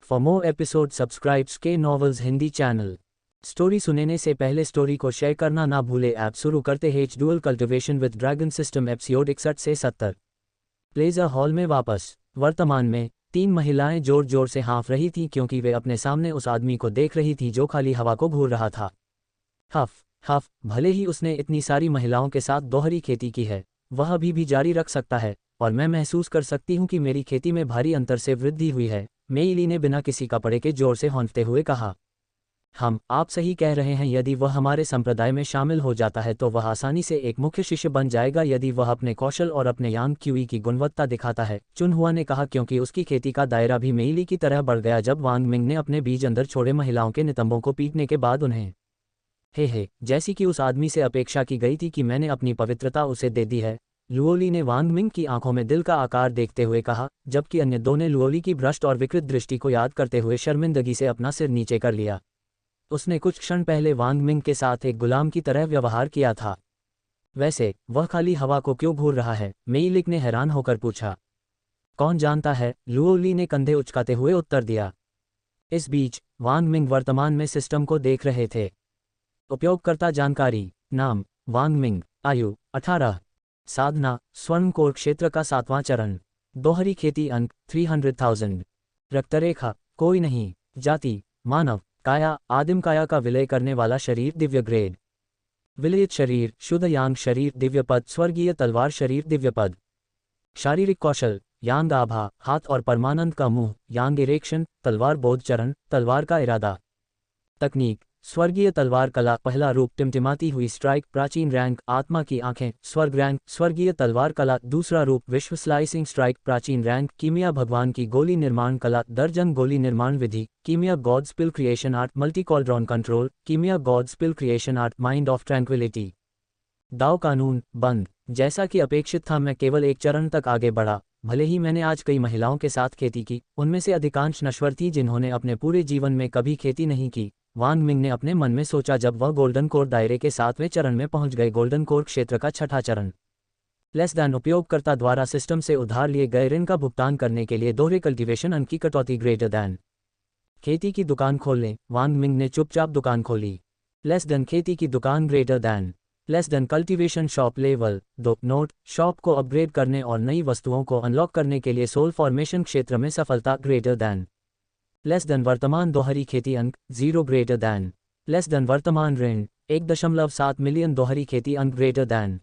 For more episode subscribes के novels Hindi channel. Story सुनने से पहले स्टोरी को शेयर करना ना भूले। ऐप शुरू करते हैं dual cultivation with dragon system episode 61 से 70। प्लेजर हॉल में वापस। वर्तमान में 3 महिलाएं जोर जोर से हाँफ रही थीं क्योंकि वे अपने सामने उस आदमी को देख रही थी जो खाली हवा को घूर रहा था। हफ हफ, भले ही उसने इतनी सारी महिलाओं के साथ दोहरी खेती की है, वह अभी भी जारी रख सकता है और मैं महसूस कर सकती हूँ कि मेरी खेती में भारी अंतर से वृद्धि हुई है, मेइली ने बिना किसी कपड़े के जोर से हौंकते हुए कहा। आप सही कह रहे हैं। यदि वह हमारे संप्रदाय में शामिल हो जाता है तो वह आसानी से एक मुख्य शिष्य बन जाएगा यदि वह अपने कौशल और अपने यांग क्यूई की गुणवत्ता दिखाता है, चुनहुआ ने कहा, क्योंकि उसकी खेती का दायरा भी मेइली की तरह बढ़ गया जब वांग मिंग ने अपने बीज अंदर छोड़े महिलाओं के नितंबों को पीटने के बाद उन्हें हे जैसी कि उस आदमी से अपेक्षा की गई थी कि मैंने अपनी पवित्रता उसे दे दी है, लुओली ने वांग मिंग की आंखों में दिल का आकार देखते हुए कहा, जबकि अन्य दो ने लुओली की भ्रष्ट और विकृत दृष्टि को याद करते हुए शर्मिंदगी से अपना सिर नीचे कर लिया। उसने कुछ क्षण पहले वांग मिंग के साथ एक गुलाम की तरह व्यवहार किया था। वैसे वह खाली हवा को क्यों घूर रहा है? मेइलिक ने हैरान होकर पूछा। कौन जानता है, लुओली ने कंधे उचकाते हुए उत्तर दिया। इस बीच वांग मिंग वर्तमान में सिस्टम को देख रहे थे। उपयोगकर्ता जानकारी। नाम वांग मिंग। आयु 18। साधना स्वर्ण कोर क्षेत्र का 7वां चरण। दोहरी खेती अंक 300,000। रक्तरेखा कोई नहीं। जाति मानव। काया आदिम काया का विलय करने वाला शरीर दिव्य ग्रेड। विलयित शरीर शुद्ध यांग शरीर दिव्य पद स्वर्गीय तलवार शरीर दिव्य पद। शारीरिक कौशल यांग आभा हाथ और परमानंद का मुंह यांग इरेक्शन तलवार बोध चरण तलवार का इरादा। तकनीक स्वर्गीय तलवार कला पहला रूप टिमटिमाती हुई स्ट्राइक प्राचीन रैंक आत्मा की आंखें स्वर्ग रैंक स्वर्गीय तलवार कला दूसरा रूप विश्व स्लाइसिंग स्ट्राइक प्राचीन रैंक कीमिया भगवान की गोली निर्माण कला दर्जन गोली निर्माण विधि कीमिया god spill creation art multi cauldron control कीमिया god spill creation art mind of tranquillity. दाव कानून बंद। जैसा कि अपेक्षित था मैं केवल एक चरण तक आगे बढ़ा। भले ही मैंने आज कई महिलाओं के साथ खेती की, उनमें से अधिकांश नश्वर थी जिन्होंने अपने पूरे जीवन में कभी खेती नहीं की, वांग मिंग ने अपने मन में सोचा जब वह गोल्डन कोर दायरे के 7वें चरण में पहुंच गए। गोल्डन कोर क्षेत्र का 6ठा चरण। लेस दैन उपयोगकर्ता द्वारा सिस्टम से उधार लिए गए ऋण का भुगतान करने के लिए दोहरे कल्टीवेशन अंक की कटौती ग्रेटर दैन। खेती की दुकान खोलने वांग मिंग ने चुपचाप दुकान खोली। लेस देन खेती की दुकान greater than. Less than cultivation shop level 2 note shop को अपग्रेड करने और नई वस्तुओं को अनलॉक करने के लिए सोल फॉर्मेशन क्षेत्र में सफलता ग्रेटर दैन। लेस देन वर्तमान दोहरी खेती अंक 0 ग्रेटर दैन। लेस देन वर्तमान ऋण 1.7 मिलियन दोहरी खेती अंक ग्रेटर दैन।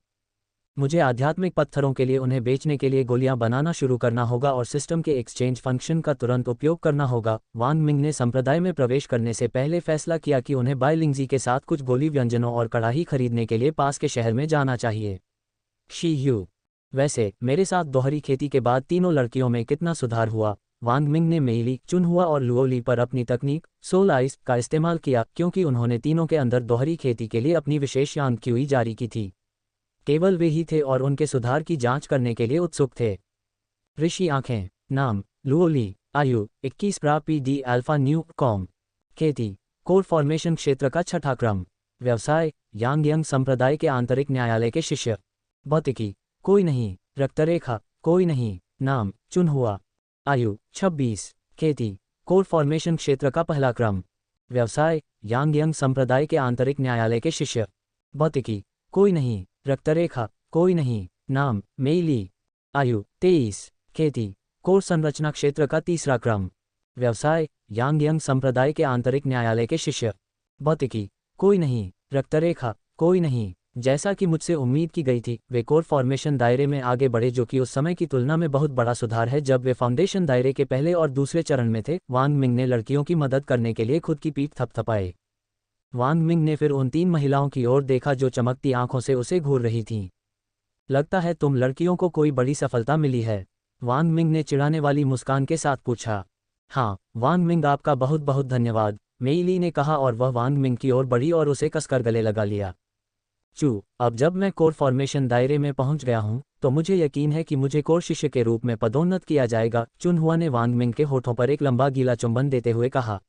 मुझे आध्यात्मिक पत्थरों के लिए उन्हें बेचने के लिए गोलियां बनाना शुरू करना होगा और सिस्टम के एक्सचेंज फंक्शन का तुरंत उपयोग करना होगा। वांग मिंग ने संप्रदाय में प्रवेश करने से पहले फैसला किया कि उन्हें बायलिंगजी के साथ कुछ गोली व्यंजनों और कड़ाही खरीदने के लिए पास के शहर में जाना चाहिए। शी ह्यू। वैसे मेरे साथ दोहरी खेती के बाद तीनों लड़कियों में कितना सुधार हुआ। वांग मिंग ने मेइली चुनहुआ और लुओली पर अपनी तकनीक सोल आइस का इस्तेमाल किया क्योंकि उन्होंने तीनों के अंदर दोहरी खेती के लिए अपनी विशेष यांग क्यूई जारी की थी। केवल वे ही थे और उनके सुधार की जांच करने के लिए उत्सुक थे। ऋषि आंखें। नाम लुओली। आयु 21 पी.डी. Alpha new com. खेती कोर फॉर्मेशन क्षेत्र का 6ठा क्रम। व्यवसाय यांग यंग संप्रदाय के आंतरिक न्यायालय के शिष्य। भौतिकी कोई नहीं। रक्तरेखा कोई नहीं। नाम चुनहुआ। आयु 26। खेती कोर फॉर्मेशन क्षेत्र का पहला क्रम। व्यवसाय यांग यंग संप्रदाय के आंतरिक न्यायालय के शिष्य। भौतिकी कोई नहीं। रक्तरेखा कोई नहीं। नाम मेइली। आयु 23। खेती कोर संरचना क्षेत्र का तीसरा क्रम। व्यवसाय यांग यंग संप्रदाय के आंतरिक न्यायालय के शिष्य। भौतिकी कोई नहीं। रक्तरेखा कोई नहीं। जैसा कि मुझसे उम्मीद की गई थी, वे कोर फॉर्मेशन दायरे में आगे बढ़े जो कि उस समय की तुलना में बहुत बड़ा सुधार है जब वे फाउंडेशन दायरे के पहले और दूसरे चरण में थे। वांग मिंग ने लड़कियों की मदद करने के लिए खुद की पीठ थपथपाए। वांग मिंग ने फिर उन 3 महिलाओं की ओर देखा जो चमकती आंखों से उसे घूर रही थीं। लगता है तुम लड़कियों को कोई बड़ी सफलता मिली है? वांग मिंग ने चिढ़ाने वाली मुस्कान के साथ पूछा। हाँ वांग मिंग, आपका बहुत बहुत धन्यवाद, मेइली ने कहा और वह वांग मिंग की ओर बढ़ी और उसे कसकर गले लगा लिया। अब जब मैं कोर फॉर्मेशन दायरे में पहुंच गया हूं तो मुझे यकीन है कि मुझे कोर शिष्य के रूप में पदोन्नत किया जाएगा, चुनहुआ ने वांग मिंग के होठों पर एक लंबा गीला चुंबन देते हुए कहा।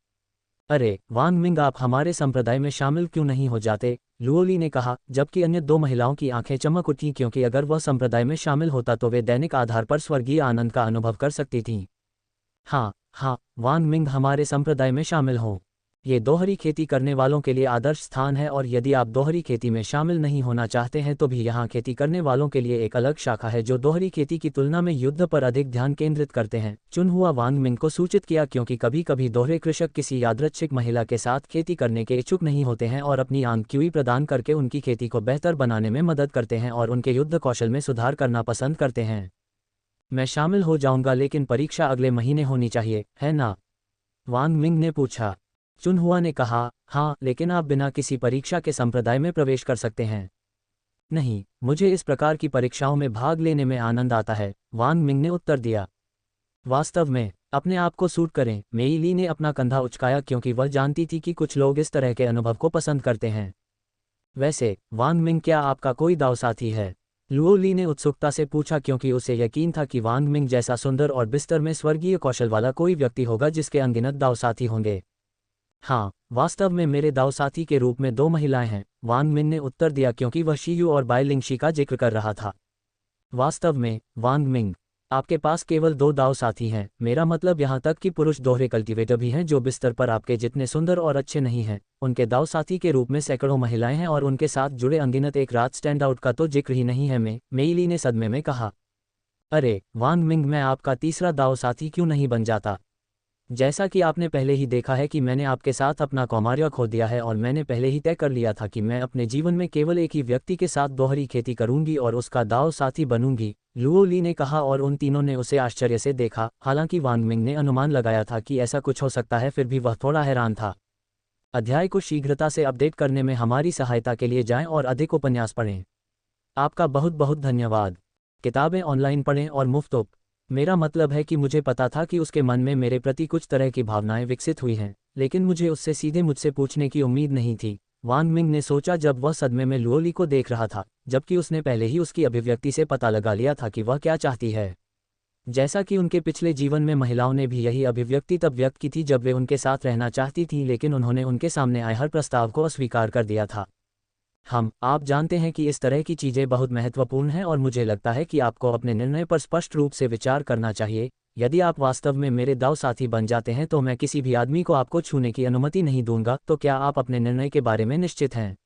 अरे वांग मिंग, आप हमारे संप्रदाय में शामिल क्यों नहीं हो जाते? लुओली ने कहा, जबकि अन्य 2 महिलाओं की आंखें चमक उठी क्योंकि अगर वह संप्रदाय में शामिल होता तो वे दैनिक आधार पर स्वर्गीय आनंद का अनुभव कर सकती थीं। हाँ, हाँ, वांग मिंग हमारे संप्रदाय में शामिल हों। ये दोहरी खेती करने वालों के लिए आदर्श स्थान है और यदि आप दोहरी खेती में शामिल नहीं होना चाहते हैं तो भी यहाँ खेती करने वालों के लिए एक अलग शाखा है जो दोहरी खेती की तुलना में युद्ध पर अधिक ध्यान केंद्रित करते हैं। चुनहुआ वांग मिंग को सूचित किया क्योंकि कभी कभी दोहरे कृषक किसी यादृच्छिक महिला के साथ खेती करने के इच्छुक नहीं होते हैं और अपनी आंक्यूई प्रदान करके उनकी खेती को बेहतर बनाने में मदद करते हैं और उनके युद्ध कौशल में सुधार करना पसंद करते हैं। मैं शामिल हो जाऊंगा लेकिन परीक्षा अगले महीने होनी चाहिए, है ना? वांग मिंग ने पूछा। चुनहुआ ने कहा, हाँ, लेकिन आप बिना किसी परीक्षा के संप्रदाय में प्रवेश कर सकते हैं। नहीं, मुझे इस प्रकार की परीक्षाओं में भाग लेने में आनंद आता है, वांग मिंग ने उत्तर दिया। वास्तव में, अपने आप को सूट करें। मेई ली ने अपना कंधा उचकाया क्योंकि वह जानती थी कि कुछ लोग इस तरह के अनुभव को पसंद करते हैं। वैसे, वांग मिंग, क्या आपका कोई दाव साथी है? लुओ ली ने उत्सुकता से पूछा क्योंकि उसे यकीन था कि वांग मिंग जैसा सुंदर और बिस्तर में स्वर्गीय कौशल वाला कोई व्यक्ति होगा जिसके अनगिनत दाव साथी होंगे। हाँ, वास्तव में मेरे दाव साथी के रूप में 2 महिलाएं हैं, वांग मिंग ने उत्तर दिया क्योंकि वह शीयू और बाइलिंगशी का जिक्र कर रहा था। वास्तव में, वांग मिंग, आपके पास केवल 2 दाव साथी हैं, मेरा मतलब यहाँ तक कि पुरुष दोहरे कल्टीवेटर भी हैं जो बिस्तर पर आपके जितने सुंदर और अच्छे नहीं हैं। उनके दाव साथी के रूप में सैकड़ों महिलाएं हैं और उनके साथ जुड़े अनगिनत एक रात स्टैंड आउट का तो जिक्र ही नहीं है। मेई ने सदमे में कहा। अरे वांग मिंग, मैं आपका तीसरा दाव साथी क्यों नहीं बन जाता? जैसा कि आपने पहले ही देखा है कि मैंने आपके साथ अपना कौमार्य खो दिया है और मैंने पहले ही तय कर लिया था कि मैं अपने जीवन में केवल एक ही व्यक्ति के साथ दोहरी खेती करूंगी और उसका दाव साथी बनूंगी, लुओ ली ने कहा और उन तीनों ने उसे आश्चर्य से देखा। हालांकि वांग मिंग ने अनुमान लगाया था कि ऐसा कुछ हो सकता है, फिर भी वह थोड़ा हैरान था। अध्याय को शीघ्रता से अपडेट करने में हमारी सहायता के लिए जाएं और अधिक उपन्यास पढ़ें। आपका बहुत बहुत धन्यवाद। किताबें ऑनलाइन पढ़ें और मुफ्त उप। मेरा मतलब है कि मुझे पता था कि उसके मन में मेरे प्रति कुछ तरह की भावनाएं विकसित हुई हैं, लेकिन मुझे उससे सीधे मुझसे पूछने की उम्मीद नहीं थी, वांग मिंग ने सोचा जब वह सदमे में लुओ ली को देख रहा था, जबकि उसने पहले ही उसकी अभिव्यक्ति से पता लगा लिया था कि वह क्या चाहती है। जैसा कि उनके पिछले जीवन में महिलाओं ने भी यही अभिव्यक्ति तब व्यक्त की थी जब वे उनके साथ रहना चाहती थीं, लेकिन उन्होंने उनके सामने आए हर प्रस्ताव को अस्वीकार कर दिया था। आप जानते हैं कि इस तरह की चीज़ें बहुत महत्वपूर्ण हैं और मुझे लगता है कि आपको अपने निर्णय पर स्पष्ट रूप से विचार करना चाहिए। यदि आप वास्तव में मेरे दाव साथी बन जाते हैं तो मैं किसी भी आदमी को आपको छूने की अनुमति नहीं दूंगा। तो क्या आप अपने निर्णय के बारे में निश्चित हैं?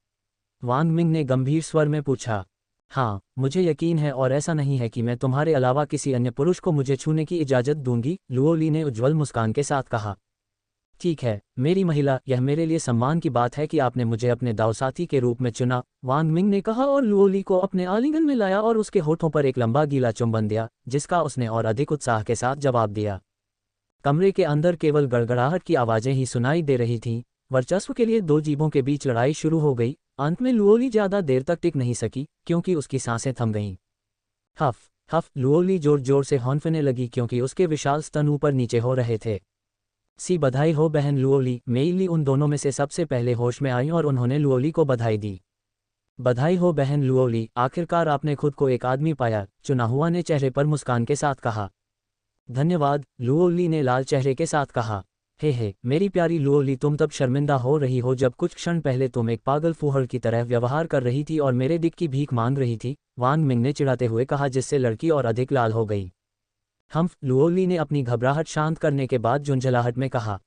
वांग मिंग ने गंभीर स्वर में पूछा। हाँ, मुझे यकीन है और ऐसा नहीं है कि मैं तुम्हारे अलावा किसी अन्य पुरुष को मुझे छूने की इजाज़त दूंगी, लुओ ली ने उज्ज्वल मुस्कान के साथ कहा। ठीक है, मेरी महिला, यह मेरे लिए सम्मान की बात है कि आपने मुझे अपने दाव साथी के रूप में चुना, वांग मिंग ने कहा और लुओ ली को अपने आलिंगन में लाया और उसके होठों पर एक लंबा गीला चुंबन दिया, जिसका उसने और अधिक उत्साह के साथ जवाब दिया। कमरे के अंदर केवल गड़गड़ाहट की आवाज़ें ही सुनाई दे रही थीं। वर्चस्व के लिए 2 जीवों के बीच लड़ाई शुरू हो गई। अंत में लुओ ली ज़्यादा देर तक टिक नहीं सकी क्योंकि उसकी सांसें थम गईं। हफ हफ, लुओ ली जोर जोर से हौंफने लगी क्योंकि उसके विशाल स्तन ऊपर नीचे हो रहे थे। बधाई हो बहन लुओ ली, मेई ली उन दोनों में से सबसे पहले होश में आई और उन्होंने लुओ ली को बधाई दी। बधाई हो बहन लुओ ली, आखिरकार आपने खुद को एक आदमी पाया, चुनाहुआ ने चेहरे पर मुस्कान के साथ कहा। धन्यवाद, लुओ ली ने लाल चेहरे के साथ कहा। हे मेरी प्यारी लुओ ली, तुम तब शर्मिंदा हो रही हो जब कुछ क्षण पहले तुम एक पागल फूहड़ की तरह व्यवहार कर रही थी और मेरे दिक की भीख मांग रही थी, वांग मिंग ने चिढ़ाते हुए कहा, जिससे लड़की और अधिक लाल हो गई। लुओ ली ने अपनी घबराहट शांत करने के बाद झुंझलाहट में कहा।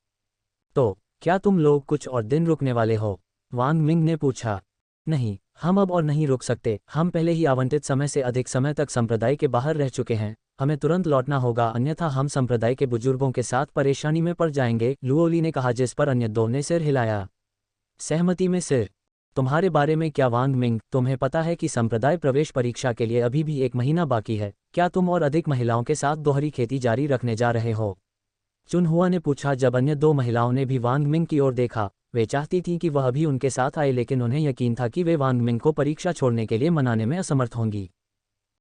तो क्या तुम लोग कुछ और दिन रुकने वाले हो? वांग मिंग ने पूछा। नहीं, हम अब और नहीं रुक सकते। हम पहले ही आवंटित समय से अधिक समय तक संप्रदाय के बाहर रह चुके हैं। हमें तुरंत लौटना होगा, अन्यथा हम संप्रदाय के बुजुर्गों के साथ परेशानी में पड़ जाएंगे, लुओ ली ने कहा, जिस पर अन्य दो ने सिर हिलाया। सहमति में सिर। तुम्हारे बारे में क्या वांग मिंग? तुम्हें पता है कि संप्रदाय प्रवेश परीक्षा के लिए अभी भी 1 महीना बाकी है। क्या तुम और अधिक महिलाओं के साथ दोहरी खेती जारी रखने जा रहे हो? चुनहुआ ने पूछा जब अन्य 2 महिलाओं ने भी वांग मिंग की ओर देखा। वे चाहती थीं कि वह भी उनके साथ आए, लेकिन उन्हें यकीन था कि वे वांग मिंग को परीक्षा छोड़ने के लिए मनाने में असमर्थ होंगी।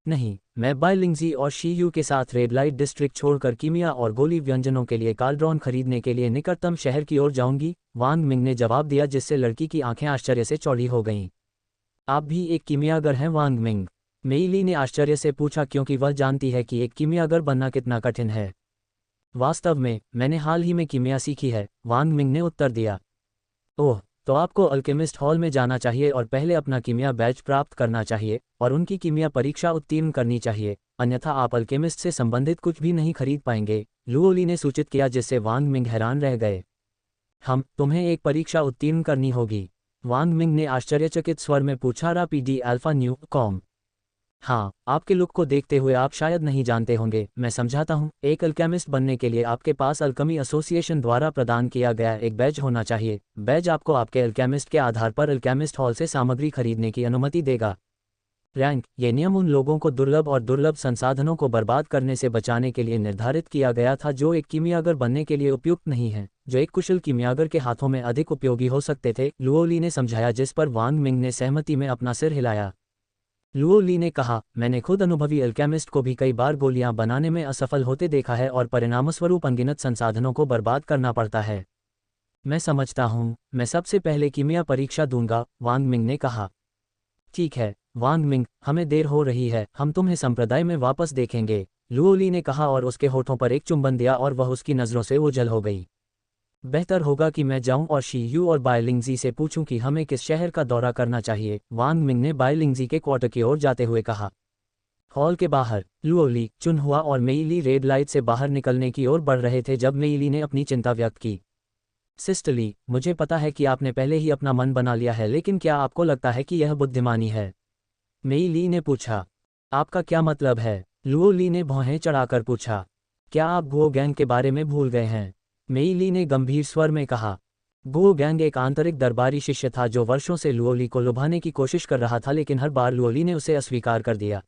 नहीं, मैं बाइलिंगजी और शीयू के साथ रेड लाइट डिस्ट्रिक्ट छोड़कर कीमिया और गोली व्यंजनों के लिए काल्ड्रॉन खरीदने के लिए निकटतम शहर की ओर जाऊंगी, वांग मिंग ने जवाब दिया, जिससे लड़की की आंखें आश्चर्य से चौड़ी हो गईं। आप भी एक कीमियागर हैं वांग मिंग? मेई ली ने आश्चर्य से पूछा, क्योंकि वह जानती है कि एक कीमियागर बनना कितना कठिन है। वास्तव में मैंने हाल ही में कीमिया सीखी है, वांग मिंग ने उत्तर दिया। ओह, तो आपको अल्केमिस्ट हॉल में जाना चाहिए और पहले अपना कीमिया बैच प्राप्त करना चाहिए और उनकी कीमिया परीक्षा उत्तीर्ण करनी चाहिए। अन्यथा आप अल्केमिस्ट से संबंधित कुछ भी नहीं खरीद पाएंगे, लुओली ने सूचित किया, जिससे वांग मिंग हैरान रह गए। तुम्हें एक परीक्षा उत्तीर्ण करनी होगी, वांग मिंग ने आश्चर्यचकित स्वर में पूछा। रापीडी अल्फा न्यू कॉम। हाँ, आपके लुक को देखते हुए आप शायद नहीं जानते होंगे, मैं समझाता हूँ। एक अल्केमिस्ट बनने के लिए आपके पास अल्कमी एसोसिएशन द्वारा प्रदान किया गया एक बैज होना चाहिए। बैज आपको आपके अल्केमिस्ट के आधार पर अल्केमिस्ट हॉल से सामग्री खरीदने की अनुमति देगा। रैंक, ये नियम उन लोगों को दुर्लभ और दुर्लभ संसाधनों को बर्बाद करने से बचाने के लिए निर्धारित किया गया था जो एक कीमियागर बनने के लिए उपयुक्त नहीं है, जो एक कुशल कीमियागर के हाथों में अधिक उपयोगी हो सकते थे, लुओली ने समझाया, जिस पर वांग मिंग ने सहमति में अपना सिर हिलाया। लुओली ने कहा, मैंने खुद अनुभवी अल्केमिस्ट को भी कई बार गोलियां बनाने में असफल होते देखा है और परिणामस्वरूप अनगिनत संसाधनों को बर्बाद करना पड़ता है। मैं समझता हूँ, मैं सबसे पहले कीमिया परीक्षा दूंगा, वांग मिंग ने कहा। ठीक है वांग मिंग, हमें देर हो रही है, हम तुम्हें संप्रदाय में वापस देखेंगे, लुओली ने कहा और उसके होठों पर एक चुंबन दिया और वह उसकी नज़रों से ओझल हो गई। बेहतर होगा कि मैं जाऊं और शी यू और बायलिंगजी से पूछूं कि हमें किस शहर का दौरा करना चाहिए, वांग मिंग ने बायलिंगजी के क्वार्टर की ओर जाते हुए कहा। हॉल के बाहर लुओली, चुनहुआ और मेइली रेड लाइट से बाहर निकलने की ओर बढ़ रहे थे जब मेइली ने अपनी चिंता व्यक्त की। सिस्टरली, मुझे पता है कि आपने पहले ही अपना मन बना लिया है, लेकिन क्या आपको लगता है कि यह बुद्धिमानी है? मेइली ने पूछा। आपका क्या मतलब है? लुओली ने भौहें चढ़ाकर पूछा। क्या आप गुओ गैंग के बारे में भूल गए हैं? मेइली ने गंभीर स्वर में कहा। गुओ गैंग एक आंतरिक दरबारी शिष्य था जो वर्षों से लुओली को लुभाने की कोशिश कर रहा था, लेकिन हर बार लुओली ने उसे अस्वीकार कर दिया।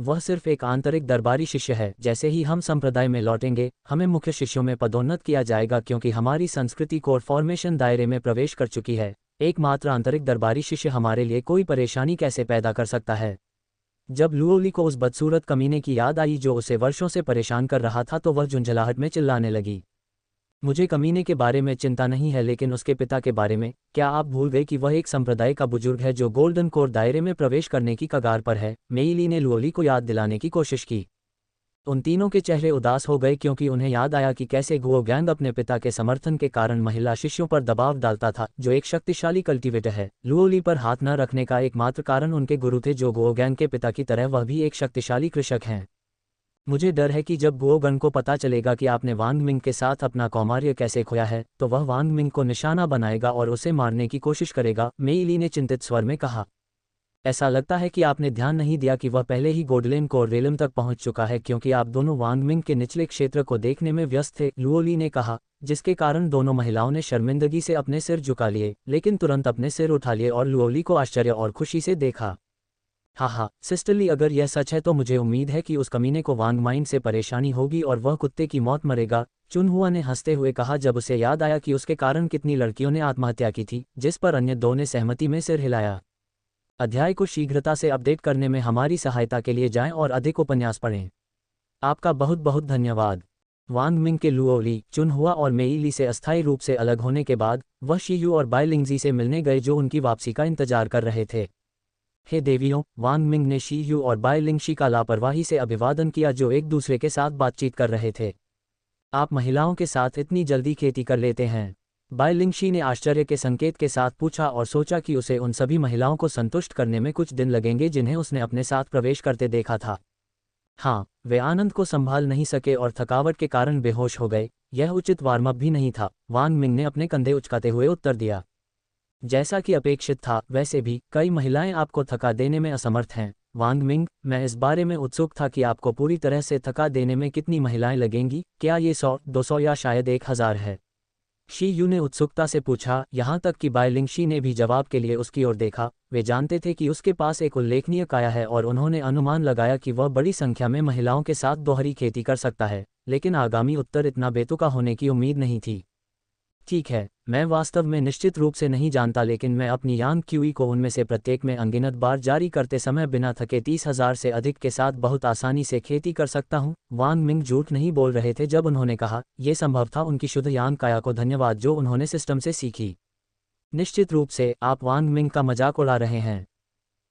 वह सिर्फ एक आंतरिक दरबारी शिष्य है। जैसे ही हम संप्रदाय में लौटेंगे, हमें मुख्य शिष्यों में पदोन्नत किया जाएगा क्योंकि हमारी संस्कृति कोर फॉर्मेशन दायरे में प्रवेश कर चुकी है। एकमात्र आंतरिक दरबारी शिष्य हमारे लिए कोई परेशानी कैसे पैदा कर सकता है? जब लुओली को उस बदसूरत कमीने की याद आई जो उसे वर्षों से परेशान कर रहा था तो वह झुंझलाहट में चिल्लाने लगी। मुझे कमीने के बारे में चिंता नहीं है, लेकिन उसके पिता के बारे में। क्या आप भूल गए कि वह एक संप्रदाय का बुजुर्ग है जो गोल्डन कोर दायरे में प्रवेश करने की कगार पर है? मेइली ने लुओली को याद दिलाने की कोशिश की। उन तीनों के चेहरे उदास हो गए क्योंकि उन्हें याद आया कि कैसे गुओ गैंग अपने पिता के समर्थन के कारण महिला शिष्यों पर दबाव डालता था, जो एक शक्तिशाली कल्टीवेटर है। लुओली पर हाथ न रखने का एकमात्र कारण उनके गुरु थे, जो गुओ गैंग के पिता की तरह वह भी एक शक्तिशाली कृषक हैं। मुझे डर है कि जब गुओ गैंग को पता चलेगा कि आपने वांग मिंग के साथ अपना कौमार्य कैसे खोया है, तो वह वांग मिंग को निशाना बनाएगा और उसे मारने की कोशिश करेगा, मेइली ने चिंतित स्वर में कहा। ऐसा लगता है कि आपने ध्यान नहीं दिया कि वह पहले ही गोडलेन कोर रेलम तक पहुंच चुका है क्योंकि आप दोनों वांग मिंग के निचले क्षेत्र को देखने में व्यस्त थे, लुओली ने कहा, जिसके कारण दोनों महिलाओं ने शर्मिंदगी से अपने सिर झुका लिए, लेकिन तुरंत अपने सिर उठा लिए और लुओली को आश्चर्य और खुशी से देखा। हाँ, सिस्टरली, अगर यह सच है तो मुझे उम्मीद है कि उस कमीने को वांग माइंड से परेशानी होगी और वह कुत्ते की मौत मरेगा, चुनहुआ ने हंसते हुए कहा जब उसे याद आया कि उसके कारण कितनी लड़कियों ने आत्महत्या की थी, जिस पर अन्य दो ने सहमति में सिर हिलाया। अध्याय को शीघ्रता से अपडेट करने में हमारी सहायता के लिए जाएं और अधिक उपन्यास पढ़ें। आपका बहुत बहुत धन्यवाद। वांग मिंग के लुओली, चुनहुआ और मेइली से अस्थायी रूप से अलग होने के बाद वह शीयू और बायलिंगजी से मिलने गए जो उनकी वापसी का इंतजार कर रहे थे। हे देवियों, वांग मिंग ने शीयू और बायलिंगशी का लापरवाही से अभिवादन किया जो एक दूसरे के साथ बातचीत कर रहे थे। आप महिलाओं के साथ इतनी जल्दी खेती कर लेते हैं? बायलिंगशी ने आश्चर्य के संकेत के साथ पूछा और सोचा कि उसे उन सभी महिलाओं को संतुष्ट करने में कुछ दिन लगेंगे जिन्हें उसने अपने साथ प्रवेश करते देखा था। हाँ, वे आनंद को संभाल नहीं सके और थकावट के कारण बेहोश हो गए। यह उचित वार्म अप भी नहीं था, वांग मिंग ने अपने कंधे उचकाते हुए उत्तर दिया। जैसा कि अपेक्षित था, वैसे भी कई महिलाएं आपको थका देने में असमर्थ हैं, वांग मिंग। मैं इस बारे में उत्सुक था कि आपको पूरी तरह से थका देने में कितनी महिलाएं लगेंगी। क्या ये 100, 200 या शायद 1000 है? शी यू ने उत्सुकता से पूछा, यहाँ तक कि बायलिंगशी ने भी जवाब के लिए उसकी ओर देखा। वे जानते थे कि उसके पास एक उल्लेखनीय काया है और उन्होंने अनुमान लगाया कि वह बड़ी संख्या में महिलाओं के साथ दोहरी खेती कर सकता है, लेकिन आगामी उत्तर इतना बेतुका होने की उम्मीद नहीं थी। ठीक है, मैं वास्तव में निश्चित रूप से नहीं जानता, लेकिन मैं अपनी यांग क्यूई को उनमें से प्रत्येक में अनगिनत बार जारी करते समय बिना थके 30,000 से अधिक के साथ बहुत आसानी से खेती कर सकता हूँ। वांग मिंग झूठ नहीं बोल रहे थे जब उन्होंने कहा, यह संभव था उनकी शुद्ध यांग काया को धन्यवाद जो उन्होंने सिस्टम से सीखी। निश्चित रूप से आप वांग मिंग का मजाक उड़ा रहे हैं।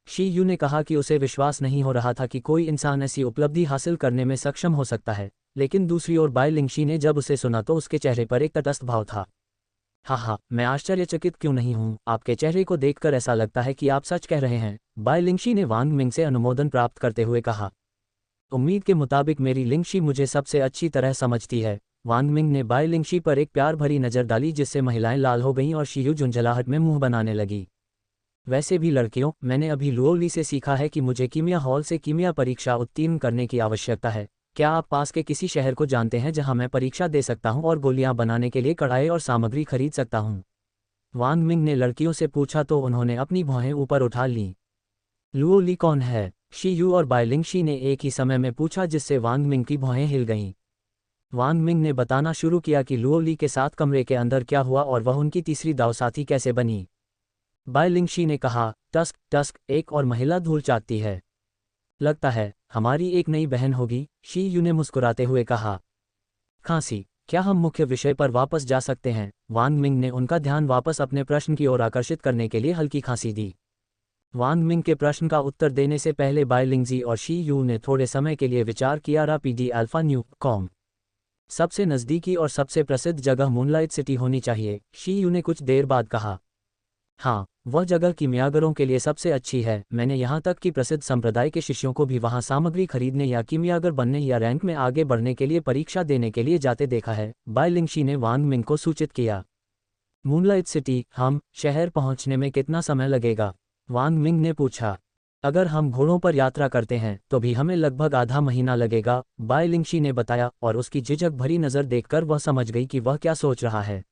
शी यू ने कहा कि उसे विश्वास नहीं हो रहा था कि कोई इंसान ऐसी उपलब्धि हासिल करने में सक्षम हो सकता है, लेकिन दूसरी ओर बायलिंगशी ने जब उसे सुना तो उसके चेहरे पर एक तटस्थ भाव था। हाँ, मैं आश्चर्यचकित क्यों नहीं हूँ, आपके चेहरे को देखकर ऐसा लगता है कि आप सच कह रहे हैं, बायलिंगशी ने वांग मिंग से अनुमोदन प्राप्त करते हुए कहा। उम्मीद के मुताबिक मेरी लिंगशी मुझे सबसे अच्छी तरह समझती है। वांग मिंग ने बाय लिंगशी पर एक प्यार भरी नज़र डाली जिससे महिलाएं लाल हो गईं और शीयू झुंझलाहट में मुंह बनाने लगी। वैसे भी लड़कियों, मैंने अभी लुओली से सीखा है कि मुझे कीमिया हॉल से कीमिया परीक्षा उत्तीर्ण करने की आवश्यकता है। क्या आप पास के किसी शहर को जानते हैं जहां मैं परीक्षा दे सकता हूं और गोलियां बनाने के लिए कढ़ाई और सामग्री खरीद सकता हूं? वांग मिंग ने लड़कियों से पूछा तो उन्होंने अपनी भौहें ऊपर उठा लीं। लुओली कौन है? शी यू और बायलिंगशी ने एक ही समय में पूछा जिससे वांग मिंग की भौहें हिल गईं। वांग मिंग ने बताना शुरू किया कि लुओली के साथ कमरे के अंदर क्या हुआ और वह उनकी तीसरी दावसाथी कैसे बनी। बायलिंगशी ने कहा, टस्क टस्क, एक और महिला धूल चाटती है। लगता है हमारी एक नई बहन होगी, शी यू ने मुस्कुराते हुए कहा। खांसी, क्या हम मुख्य विषय पर वापस जा सकते हैं? वांग मिंग ने उनका ध्यान वापस अपने प्रश्न की ओर आकर्षित करने के लिए हल्की खांसी दी। वांग मिंग के प्रश्न का उत्तर देने से पहले बायलिंगजी और शी यू ने थोड़े समय के लिए विचार किया। रापीडी अल्फा न्यू कॉम सबसे नज़दीकी और सबसे प्रसिद्ध जगह मूनलाइट सिटी होनी चाहिए, शी यू ने कुछ देर बाद कहा। हाँ, वह जगह कीमियागरों के लिए सबसे अच्छी है। मैंने यहाँ तक कि प्रसिद्ध संप्रदाय के शिष्यों को भी वहाँ सामग्री खरीदने या कीमियागर बनने या रैंक में आगे बढ़ने के लिए परीक्षा देने के लिए जाते देखा है, बायलिंगशी ने वांग मिंग को सूचित किया। मूनलाइट सिटी, हम शहर पहुँचने में कितना समय लगेगा? वांग मिंग ने पूछा। अगर हम घोड़ों पर यात्रा करते हैं तो भी हमें लगभग आधा महीना लगेगा, बायलिंगशी ने बताया, और उसकी झिझक भरी नज़र देखकर वह समझ गई कि वह क्या सोच रहा है।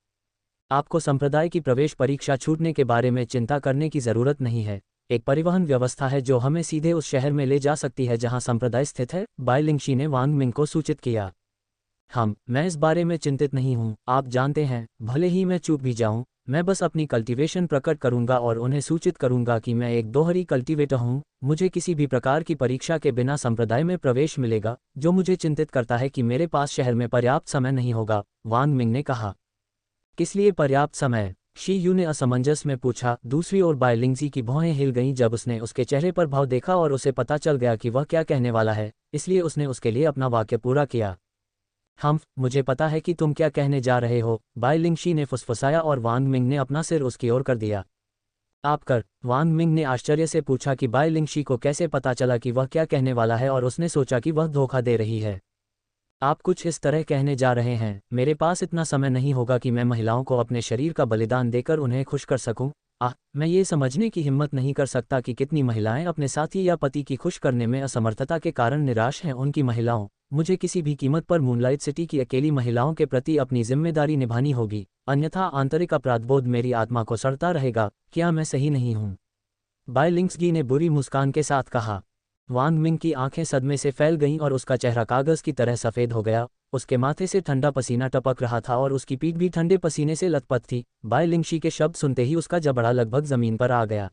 आपको संप्रदाय की प्रवेश परीक्षा छूटने के बारे में चिंता करने की ज़रूरत नहीं है। एक परिवहन व्यवस्था है जो हमें सीधे उस शहर में ले जा सकती है जहां संप्रदाय स्थित है, बायलिंगशी ने वांग मिंग को सूचित किया। मैं इस बारे में चिंतित नहीं हूं, आप जानते हैं, भले ही मैं चूक भी जाऊं, मैं बस अपनी कल्टीवेशन प्रकट करूंगा और उन्हें सूचित करूंगा कि मैं एक दोहरी कल्टीवेटर हूं। मुझे किसी भी प्रकार की परीक्षा के बिना संप्रदाय में प्रवेश मिलेगा। जो मुझे चिंतित करता है कि मेरे पास शहर में पर्याप्त समय नहीं होगा, वांग मिंग ने कहा। किस लिए पर्याप्त समय? शी यू ने असमंजस में पूछा। दूसरी ओर बायलिंगजी की भौहें हिल गईं जब उसने उसके चेहरे पर भाव देखा और उसे पता चल गया कि वह क्या कहने वाला है, इसलिए उसने उसके लिए अपना वाक्य पूरा किया। मुझे पता है कि तुम क्या कहने जा रहे हो, बायलिंगशी ने फुसफुसाया और वांग मिंग ने अपना सिर उसकी ओर कर दिया। आप कर? वांग मिंग ने आश्चर्य से पूछा कि बायलिंगशी को कैसे पता चला कि वह क्या कहने वाला है, और उसने सोचा कि वह धोखा दे रही है। आप कुछ इस तरह कहने जा रहे हैं, मेरे पास इतना समय नहीं होगा कि मैं महिलाओं को अपने शरीर का बलिदान देकर उन्हें खुश कर सकूं। मैं ये समझने की हिम्मत नहीं कर सकता कि कितनी महिलाएं अपने साथी या पति की खुश करने में असमर्थता के कारण निराश हैं। उनकी महिलाओं, मुझे किसी भी कीमत पर मूनलाइट सिटी की अकेली महिलाओं के प्रति अपनी जिम्मेदारी निभानी होगी, अन्यथा आंतरिक अपराधबोध मेरी आत्मा को सड़ता रहेगा। क्या मैं सही नहीं हूँ? बायलिंगजी ने बुरी मुस्कान के साथ कहा। वांग मिंग की आंखें सदमे से फैल गईं और उसका चेहरा कागज की तरह सफ़ेद हो गया। उसके माथे से ठंडा पसीना टपक रहा था और उसकी पीठ भी ठंडे पसीने से लथपथ थी। बायलिंगशी के शब्द सुनते ही उसका जबड़ा लगभग ज़मीन पर आ गया।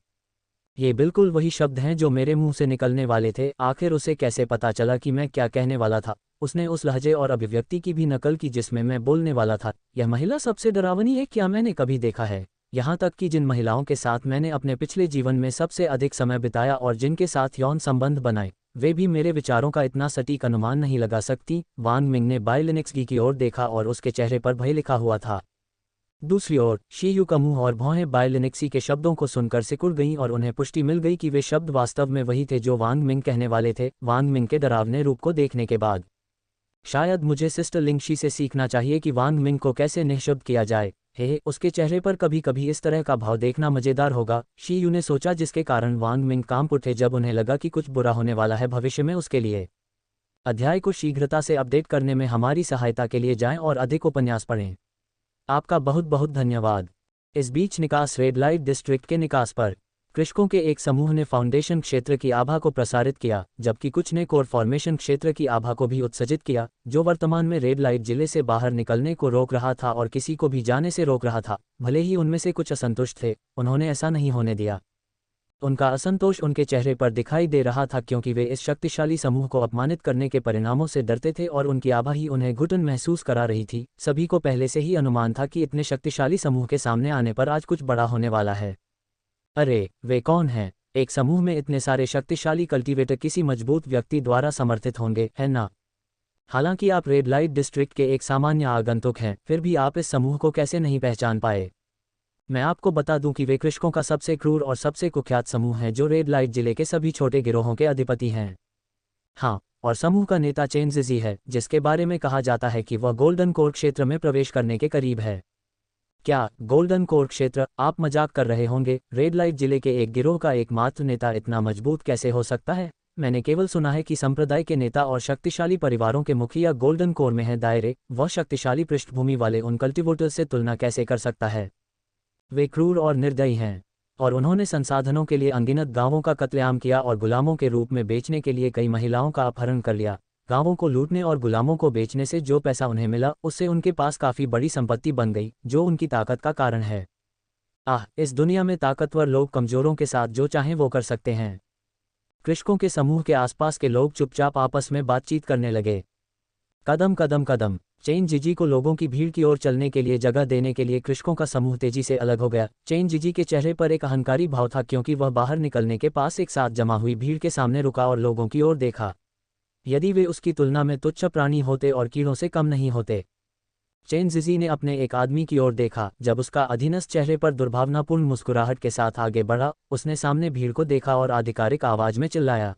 ये बिल्कुल वही शब्द हैं जो मेरे मुंह से निकलने वाले थे। आखिर उसे कैसे पता चला कि मैं क्या कहने वाला था? उसने उस लहजे और अभिव्यक्ति की भी नकल की जिसमें मैं बोलने वाला था। यह महिला सबसे डरावनी है क्या मैंने कभी देखा है। यहाँ तक कि जिन महिलाओं के साथ मैंने अपने पिछले जीवन में सबसे अधिक समय बिताया और जिनके साथ यौन संबंध बनाए, वे भी मेरे विचारों का इतना सटीक अनुमान नहीं लगा सकती। वांग मिंग ने बायलिंगजी की ओर देखा और उसके चेहरे पर भय लिखा हुआ था। दूसरी ओर शी यू का मुंह और भौहें बायलिंगजी के शब्दों को सुनकर सिकुड़ गईं और उन्हें पुष्टि मिल गई कि वे शब्द वास्तव में वही थे जो वांग मिंग कहने वाले थे। वांग मिंग के डरावने रूप को देखने के बाद शायद मुझे सिस्टर लिंगशी से सीखना चाहिए कि वांग मिंग को कैसे निःशब्द किया जाए। उसके चेहरे पर कभी कभी इस तरह का भाव देखना मजेदार होगा, शी यू ने सोचा, जिसके कारण वांग मिंग कांप उठे जब उन्हें लगा कि कुछ बुरा होने वाला है भविष्य में उसके लिए। अध्याय को शीघ्रता से अपडेट करने में हमारी सहायता के लिए जाएं और अधिक उपन्यास पढ़ें। आपका बहुत बहुत धन्यवाद। इस बीच निकास रेड लाइट डिस्ट्रिक्ट के निकास पर कृषकों के एक समूह ने फाउंडेशन क्षेत्र की आभा को प्रसारित किया, जबकि कुछ ने कोर फॉर्मेशन क्षेत्र की आभा को भी उत्सर्जित किया, जो वर्तमान में रेड लाइट जिले से बाहर निकलने को रोक रहा था और किसी को भी जाने से रोक रहा था। भले ही उनमें से कुछ असंतुष्ट थे, उन्होंने ऐसा नहीं होने दिया। उनका असंतोष उनके चेहरे पर दिखाई दे रहा था क्योंकि वे इस शक्तिशाली समूह को अपमानित करने के परिणामों से डरते थे और उनकी आभा ही उन्हें घुटन महसूस करा रही थी। सभी को पहले से ही अनुमान था कि इतने शक्तिशाली समूह के सामने आने पर आज कुछ बड़ा होने वाला है। अरे, वे कौन हैं? एक समूह में इतने सारे शक्तिशाली कल्टीवेटर किसी मजबूत व्यक्ति द्वारा समर्थित होंगे, है ना? हालांकि आप रेड लाइट डिस्ट्रिक्ट के एक सामान्य आगंतुक हैं, फिर भी आप इस समूह को कैसे नहीं पहचान पाए? मैं आपको बता दूं कि वे कृषकों का सबसे क्रूर और सबसे कुख्यात समूह है जो रेड लाइट जिले के सभी छोटे गिरोहों के अधिपति हैं। और समूह का नेता चेन जिजी है, जिसके बारे में कहा जाता है कि वह गोल्डन कोर क्षेत्र में प्रवेश करने के करीब है। क्या गोल्डन कोर क्षेत्र? आप मजाक कर रहे होंगे। रेड लाइट जिले के एक गिरोह का एकमात्र नेता इतना मजबूत कैसे हो सकता है? मैंने केवल सुना है कि संप्रदाय के नेता और शक्तिशाली परिवारों के मुखिया गोल्डन कोर में है दायरे। वह शक्तिशाली पृष्ठभूमि वाले उन कल्टिवेटर्स से तुलना कैसे कर सकता है? वे क्रूर और निर्दयी हैं, और उन्होंने संसाधनों के लिए अनगिनत गांवों का कत्लेआम किया और गुलामों के रूप में बेचने के लिए कई महिलाओं का अपहरण कर लिया। गांवों को लूटने और गुलामों को बेचने से जो पैसा उन्हें मिला, उससे उनके पास काफ़ी बड़ी संपत्ति बन गई, जो उनकी ताकत का कारण है। इस दुनिया में ताकतवर लोग कमजोरों के साथ जो चाहें वो कर सकते हैं। कृषकों के समूह के आसपास के लोग चुपचाप आपस में बातचीत करने लगे। कदम कदम कदम। चेन जिजी को लोगों की भीड़ की ओर चलने के लिए जगह देने के लिए कृषकों का समूह तेजी से अलग हो गया। चेन जिजी के चेहरे पर एक अहंकारी भाव था, क्योंकि वह बाहर निकलने के पास एक साथ जमा हुई भीड़ के सामने रुका और लोगों की ओर देखा। यदि वे उसकी तुलना में तुच्छ प्राणी होते और कीड़ों से कम नहीं होते। चेन जिजी ने अपने एक आदमी की ओर देखा। जब उसका अधीनस्थ चेहरे पर दुर्भावनापूर्ण मुस्कुराहट के साथ आगे बढ़ा, उसने सामने भीड़ को देखा और आधिकारिक आवाज में चिल्लाया,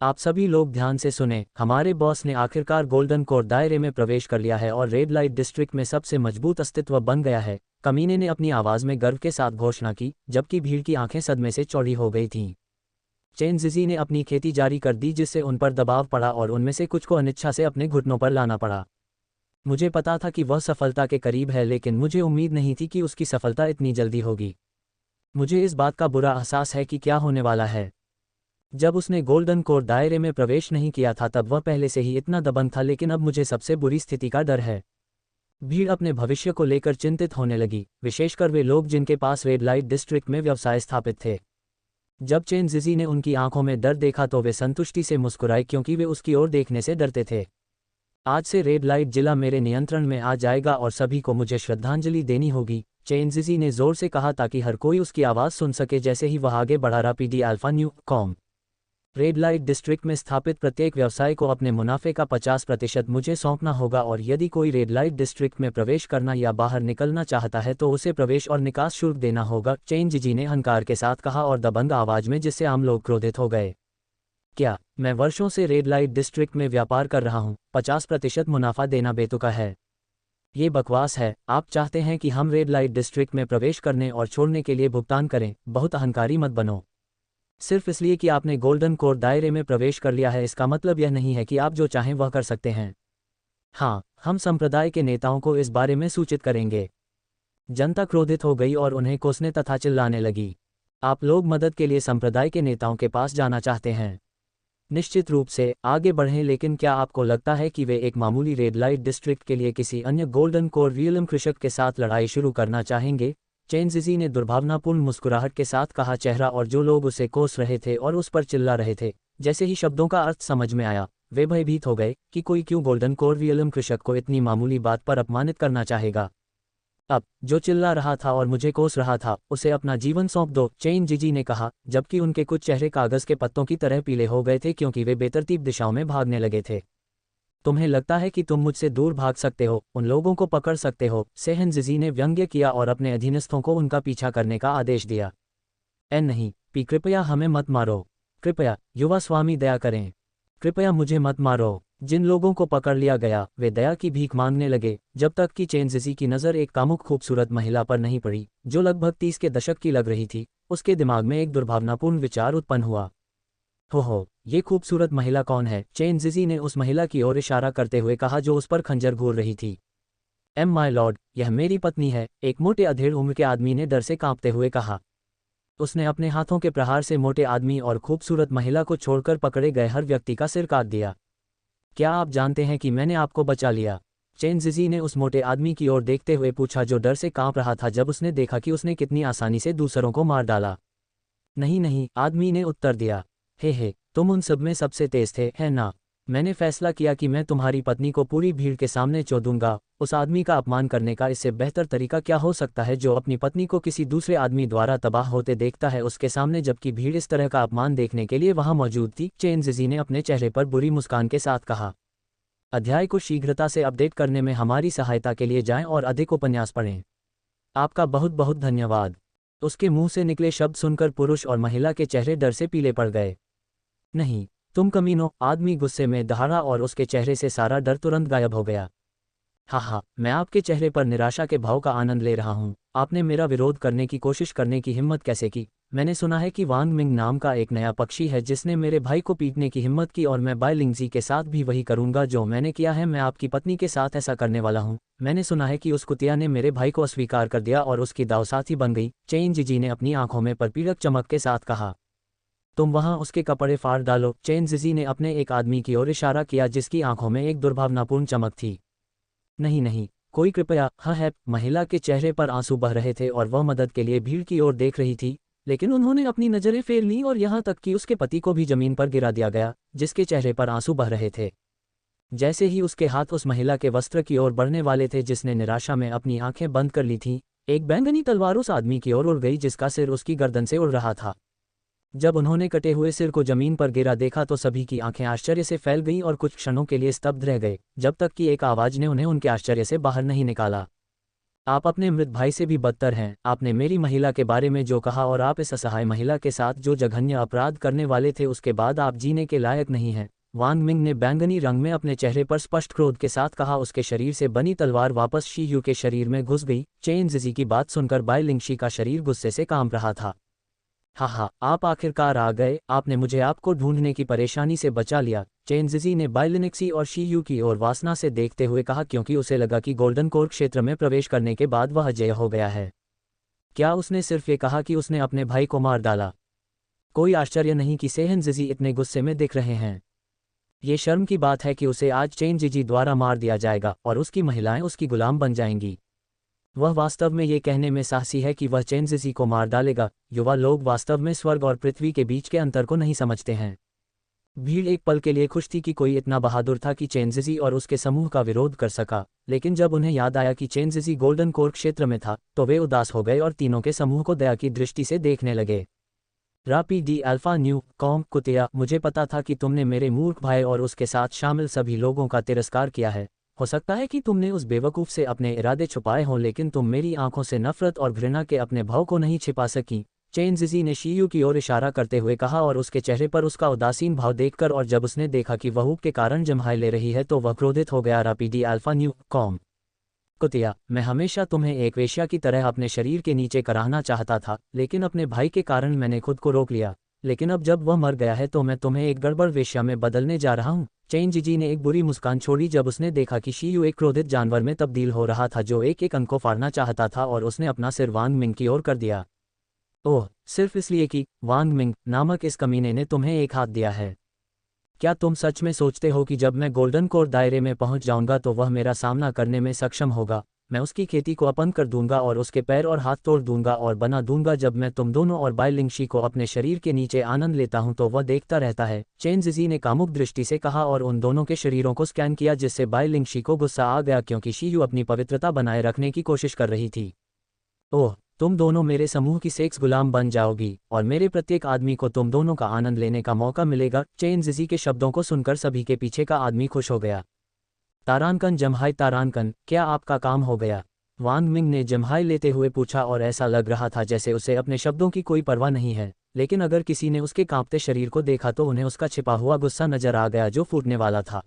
आप सभी लोग ध्यान से सुने। हमारे बॉस ने आखिरकार गोल्डन कोर दायरे में प्रवेश कर लिया है और रेड लाइट डिस्ट्रिक्ट में सबसे मजबूत अस्तित्व बन गया है। कमीने ने अपनी आवाज में गर्व के साथ घोषणा की, जबकि भीड़ की आंखें सदमे से चौड़ी हो गई थीं। चेन जिजी ने अपनी खेती जारी कर दी, जिससे उन पर दबाव पड़ा और उनमें से कुछ को अनिच्छा से अपने घुटनों पर लाना पड़ा। मुझे पता था कि वह सफलता के करीब है, लेकिन मुझे उम्मीद नहीं थी कि उसकी सफलता इतनी जल्दी होगी। मुझे इस बात का बुरा एहसास है कि क्या होने वाला है। जब उसने गोल्डन कोर दायरे में प्रवेश नहीं किया था तब वह पहले से ही इतना दबंग था, लेकिन अब मुझे सबसे बुरी स्थिति का डर है। भीड़ अपने भविष्य को लेकर चिंतित होने लगी, विशेषकर वे लोग जिनके पास रेड लाइट डिस्ट्रिक्ट में व्यवसाय स्थापित थे। जब चेन जिजी ने उनकी आंखों में डर देखा तो वे संतुष्टि से मुस्कुराए, क्योंकि वे उसकी ओर देखने से डरते थे। आज से रेड लाइट जिला मेरे नियंत्रण में आ जाएगा और सभी को मुझे श्रद्धांजलि देनी होगी, चेन जिजी ने जोर से कहा ताकि हर कोई उसकी आवाज़ सुन सके। जैसे ही वह आगे बढ़ा रहा, PD alpha new com red light district में स्थापित प्रत्येक व्यवसाय को अपने मुनाफे का 50% मुझे सौंपना होगा, और यदि कोई रेड लाइट डिस्ट्रिक्ट में प्रवेश करना या बाहर निकलना चाहता है तो उसे प्रवेश और निकास शुल्क देना होगा, चेन जिजी ने अहंकार के साथ कहा और दबंग आवाज में, जिससे आम लोग क्रोधित हो गए। क्या मैं वर्षों से रेड लाइट डिस्ट्रिक्ट में व्यापार कर रहा हूँ? 50% मुनाफा देना बेतुका है। ये बकवास है। आप चाहते हैं कि हम रेड लाइट डिस्ट्रिक्ट में प्रवेश करने और छोड़ने के लिए भुगतान करें? बहुत अहंकारी मत बनो। सिर्फ इसलिए कि आपने गोल्डन कोर दायरे में प्रवेश कर लिया है, इसका मतलब यह नहीं है कि आप जो चाहें वह कर सकते हैं। हाँ, हम संप्रदाय के नेताओं को इस बारे में सूचित करेंगे। जनता क्रोधित हो गई और उन्हें कोसने तथा चिल्लाने लगी। आप लोग मदद के लिए संप्रदाय के नेताओं के पास जाना चाहते हैं? निश्चित रूप से, आगे बढ़ें, लेकिन क्या आपको लगता है कि वे एक मामूली रेड लाइट डिस्ट्रिक्ट के लिए किसी अन्य गोल्डन कोर रियलम कृषक के साथ लड़ाई शुरू करना चाहेंगे? चेन जिजी ने दुर्भावनापूर्ण मुस्कुराहट के साथ कहा। चेहरा और जो लोग उसे कोस रहे थे और उस पर चिल्ला रहे थे, जैसे ही शब्दों का अर्थ समझ में आया, वे भयभीत हो गए कि कोई क्यों गोल्डन कोर रियलम कृषक को इतनी मामूली बात पर अपमानित करना चाहेगा। अब जो चिल्ला रहा था और मुझे कोस रहा था, उसे अपना जीवन सौंप दो, चेन जिजी ने कहा, जबकि उनके कुछ चेहरे कागज के पत्तों की तरह पीले हो गए थे, क्योंकि वे बेतरतीब दिशाओं में भागने लगे थे। तुम्हें लगता है कि तुम मुझसे दूर भाग सकते हो, उन लोगों को पकड़ सकते हो? सेहन जिजी ने व्यंग्य किया और अपने अधीनस्थों को उनका पीछा करने का आदेश दिया। नहीं, पी कृपया हमें मत मारो। कृपया युवा स्वामी दया करें। कृपया मुझे मत मारो। जिन लोगों को पकड़ लिया गया वे दया की भीख मांगने लगे, जब तक कि चेन जिजी की नज़र एक कामुक खूबसूरत महिला पर नहीं पड़ी, जो लगभग 30 के दशक की लग रही थी। उसके दिमाग में एक दुर्भावनापूर्ण विचार उत्पन्न हुआ। हो, ये खूबसूरत महिला कौन है? चेन जिजी ने उस महिला की ओर इशारा करते हुए कहा जो उस पर खंजर घूर रही थी। माय लॉर्ड, यह मेरी पत्नी है, एक मोटे अधेड़ उम्र के आदमी ने डर से कांपते हुए कहा। उसने अपने हाथों के प्रहार से मोटे आदमी और खूबसूरत महिला को छोड़कर पकड़े गए हर व्यक्ति का सिर काट दिया। क्या आप जानते हैं कि मैंने आपको बचा लिया? चेन जिजी ने उस मोटे आदमी की ओर देखते हुए पूछा, जो डर से कांप रहा था जब उसने देखा कि उसने कितनी आसानी से दूसरों को मार डाला। नहीं नहीं, आदमी ने उत्तर दिया। हे, तुम उन सब में सबसे तेज थे, है ना? मैंने फैसला किया कि मैं तुम्हारी पत्नी को पूरी भीड़ के सामने चो दूंगा। उस आदमी का अपमान करने का इससे बेहतर तरीका क्या हो सकता है, जो अपनी पत्नी को किसी दूसरे आदमी द्वारा तबाह होते देखता है उसके सामने, जबकि भीड़ इस तरह का अपमान देखने के लिए वहां मौजूद थी। चेन जिजी ने अपने चेहरे पर बुरी मुस्कान के साथ कहा। अध्याय को शीघ्रता से अपडेट करने में हमारी सहायता के लिए जाएं और अधिक उपन्यास पढ़ें। आपका बहुत बहुत धन्यवाद। उसके मुंह से निकले शब्द सुनकर पुरुष और महिला के चेहरे डर से पीले पड़ गए। नहीं, तुम कमीनो, आदमी गुस्से में दहाड़ा और उसके चेहरे से सारा डर तुरंत गायब हो गया। हाँ, मैं आपके चेहरे पर निराशा के भाव का आनंद ले रहा हूँ। आपने मेरा विरोध करने की कोशिश करने की हिम्मत कैसे की? मैंने सुना है कि वांग मिंग नाम का एक नया पक्षी है जिसने मेरे भाई को पीटने की हिम्मत की, और मैं बाई लिंगजी के साथ भी वही करूंगा जो मैंने किया है। मैं आपकी पत्नी के साथ ऐसा करने वाला हूँ। मैंने सुना है कि उस कुतिया ने मेरे भाई को अस्वीकार कर दिया और उसकी दावसाथी बन गई। चेन जिजी ने अपनी आंखों में परपीड़क चमक के साथ कहा। तुम वहां उसके कपड़े फाड़ डालो। चेन जिजी ने अपने एक आदमी की ओर इशारा किया जिसकी आंखों में एक दुर्भावनापूर्ण चमक थी। नहीं नहीं, कोई कृपया। हाँ है। महिला के चेहरे पर आंसू बह रहे थे और वह मदद के लिए भीड़ की ओर देख रही थी, लेकिन उन्होंने अपनी नजरें फेर लीं और यहाँ तक कि उसके पति को भी जमीन पर गिरा दिया गया, जिसके चेहरे पर आंसू बह रहे थे। जैसे ही उसके हाथ उस महिला के वस्त्र की ओर बढ़ने वाले थे जिसने निराशा में अपनी आंखें बंद कर ली थीं, एक बैंगनी तलवार उस आदमी की ओर उड़ गई जिसका सिर उसकी गर्दन से उड़ रहा था। जब उन्होंने कटे हुए सिर को जमीन पर गिरा देखा तो सभी की आंखें आश्चर्य से फैल गईं और कुछ क्षणों के लिए स्तब्ध रह गए, जब तक कि एक आवाज ने उन्हें उनके आश्चर्य से बाहर नहीं निकाला। आप अपने मृत भाई से भी बदतर हैं। आपने मेरी महिला के बारे में जो कहा और आप इस असहाय महिला के साथ जो जघन्य अपराध करने वाले थे उसके बाद आप जीने के लायक नहीं हैं। वांग मिंग ने बैंगनी रंग में अपने चेहरे पर स्पष्ट क्रोध के साथ कहा। उसके शरीर से बनी तलवार वापस शी यू के शरीर में घुस गई। चेन जिजी की बात सुनकर बाई लिंगशी का शरीर गुस्से से कांप रहा था। हाँ, आप आखिरकार आ गए। आपने मुझे आपको ढूंढने की परेशानी से बचा लिया। चेन जिजी ने बाई लिनिक्सी और शी यू की ओर वासना से देखते हुए कहा, क्योंकि उसे लगा कि गोल्डन कोर क्षेत्र में प्रवेश करने के बाद वह जय हो गया है। क्या उसने सिर्फ ये कहा कि उसने अपने भाई को मार डाला? कोई आश्चर्य नहीं कि सेहन जिजी इतने गुस्से में दिख रहे हैं। ये शर्म की बात है कि उसे आज चेन जिजी द्वारा मार दिया जाएगा और उसकी महिलाएं उसकी गुलाम बन जाएंगी। वह वास्तव में ये कहने में साहसी है कि वह चेन जिजी को मार डालेगा। युवा लोग वास्तव में स्वर्ग और पृथ्वी के बीच के अंतर को नहीं समझते हैं। भीड़ एक पल के लिए खुश थी कि कोई इतना बहादुर था कि चेन जिजी और उसके समूह का विरोध कर सका, लेकिन जब उन्हें याद आया कि चेन जिजी गोल्डन कोर क्षेत्र में था तो वे उदास हो गए और तीनों के समूह को दया की दृष्टि से देखने लगे। Rapti D alpha new com कुतिया, मुझे पता था कि तुमने मेरे मूर्ख भाई और उसके साथ शामिल सभी लोगों का तिरस्कार किया है। हो सकता है कि तुमने उस बेवकूफ़ से अपने इरादे छुपाए हों, लेकिन तुम मेरी आंखों से नफरत और घृणा के अपने भाव को नहीं छिपा सकी। चेन जिजी ने शीयू की ओर इशारा करते हुए कहा, और उसके चेहरे पर उसका उदासीन भाव देखकर और जब उसने देखा कि वह ऊब के कारण जम्हाई ले रही है तो वह क्रोधित हो गया। रापीडी अल्फा न्यू कॉम कुतिया, मैं हमेशा तुम्हें एक वेश्या की तरह अपने शरीर के नीचे कराहना चाहता था, लेकिन अपने भाई के कारण मैंने खुद को रोक लिया। लेकिन अब जब वह मर गया है तो मैं तुम्हें एक गड़बड़ वेश्या में बदलने जा रहा हूँ। चेन जिजी ने एक बुरी मुस्कान छोड़ी जब उसने देखा कि शीयू एक क्रोधित जानवर में तब्दील हो रहा था जो एक एक अंक को फाड़ना चाहता था, और उसने अपना सिर वांग मिंग की ओर कर दिया। ओह, सिर्फ इसलिए कि वांग मिंग नामक इस कमीने ने तुम्हें एक हाथ दिया है? क्या तुम सच में सोचते हो कि जब मैं गोल्डन कोर दायरे में पहुंच जाऊंगा तो वह मेरा सामना करने में सक्षम होगा? मैं उसकी खेती को अपंग कर दूंगा और उसके पैर और हाथ तोड़ दूंगा और बना दूंगा। जब मैं तुम दोनों और बाई लिंगशी को अपने शरीर के नीचे आनंद लेता हूं तो वह देखता रहता है। चेन जिजी ने कामुक दृष्टि से कहा और उन दोनों के शरीरों को स्कैन किया, जिससे बाई लिंगशी को गुस्सा आ गया क्योंकि शीयू अपनी पवित्रता बनाए रखने की कोशिश कर रही थी। ओह, तुम दोनों मेरे समूह की सेक्स गुलाम बन जाओगी और मेरे प्रत्येक आदमी को तुम दोनों का आनंद लेने का मौका मिलेगा। चेन जिजी के शब्दों को सुनकर सभी के पीछे का आदमी खुश हो गया। तारानकन जम्हाई तारानकन, क्या आपका काम हो गया? वांग मिंग ने जम्हाई लेते हुए पूछा, और ऐसा लग रहा था जैसे उसे अपने शब्दों की कोई परवाह नहीं है। लेकिन अगर किसी ने उसके कांपते शरीर को देखा तो उन्हें उसका छिपा हुआ गुस्सा नजर आ गया जो फूटने वाला था।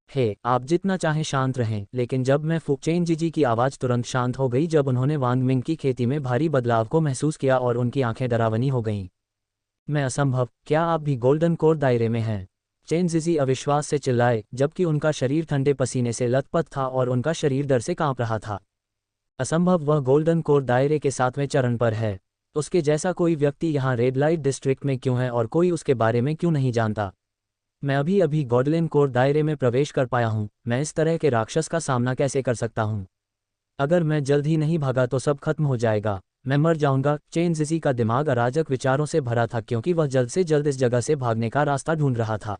हे, आप जितना चाहें शांत रहें। लेकिन जब मैं फूक चेन जिजी की आवाज़ तुरंत शांत हो गई जब उन्होंने वांग मिंग की खेती में भारी बदलाव को महसूस किया और उनकी आंखें डरावनी हो गईं। मैं असंभव, क्या आप भी गोल्डन कोर दायरे में हैं? चेन जिजी अविश्वास से चिल्लाए, जबकि उनका शरीर ठंडे पसीने से लथपथ था और उनका शरीर डर से कांप रहा था। असंभव, वह गोल्डन कोर दायरे के 7वें चरण पर है। उसके जैसा कोई व्यक्ति यहाँ रेड लाइट डिस्ट्रिक्ट में क्यों है और कोई उसके बारे में क्यों नहीं जानता? मैं अभी अभी गॉडलिन कोर दायरे में प्रवेश कर पाया हूँ। मैं इस तरह के राक्षस का सामना कैसे कर सकता हूँ? अगर मैं जल्द ही नहीं भागा तो सब खत्म हो जाएगा। मैं मर जाऊंगा। चेन जिजी का दिमाग अराजक विचारों से भरा था क्योंकि वह जल्द से जल्द इस जगह से भागने का रास्ता ढूंढ रहा था।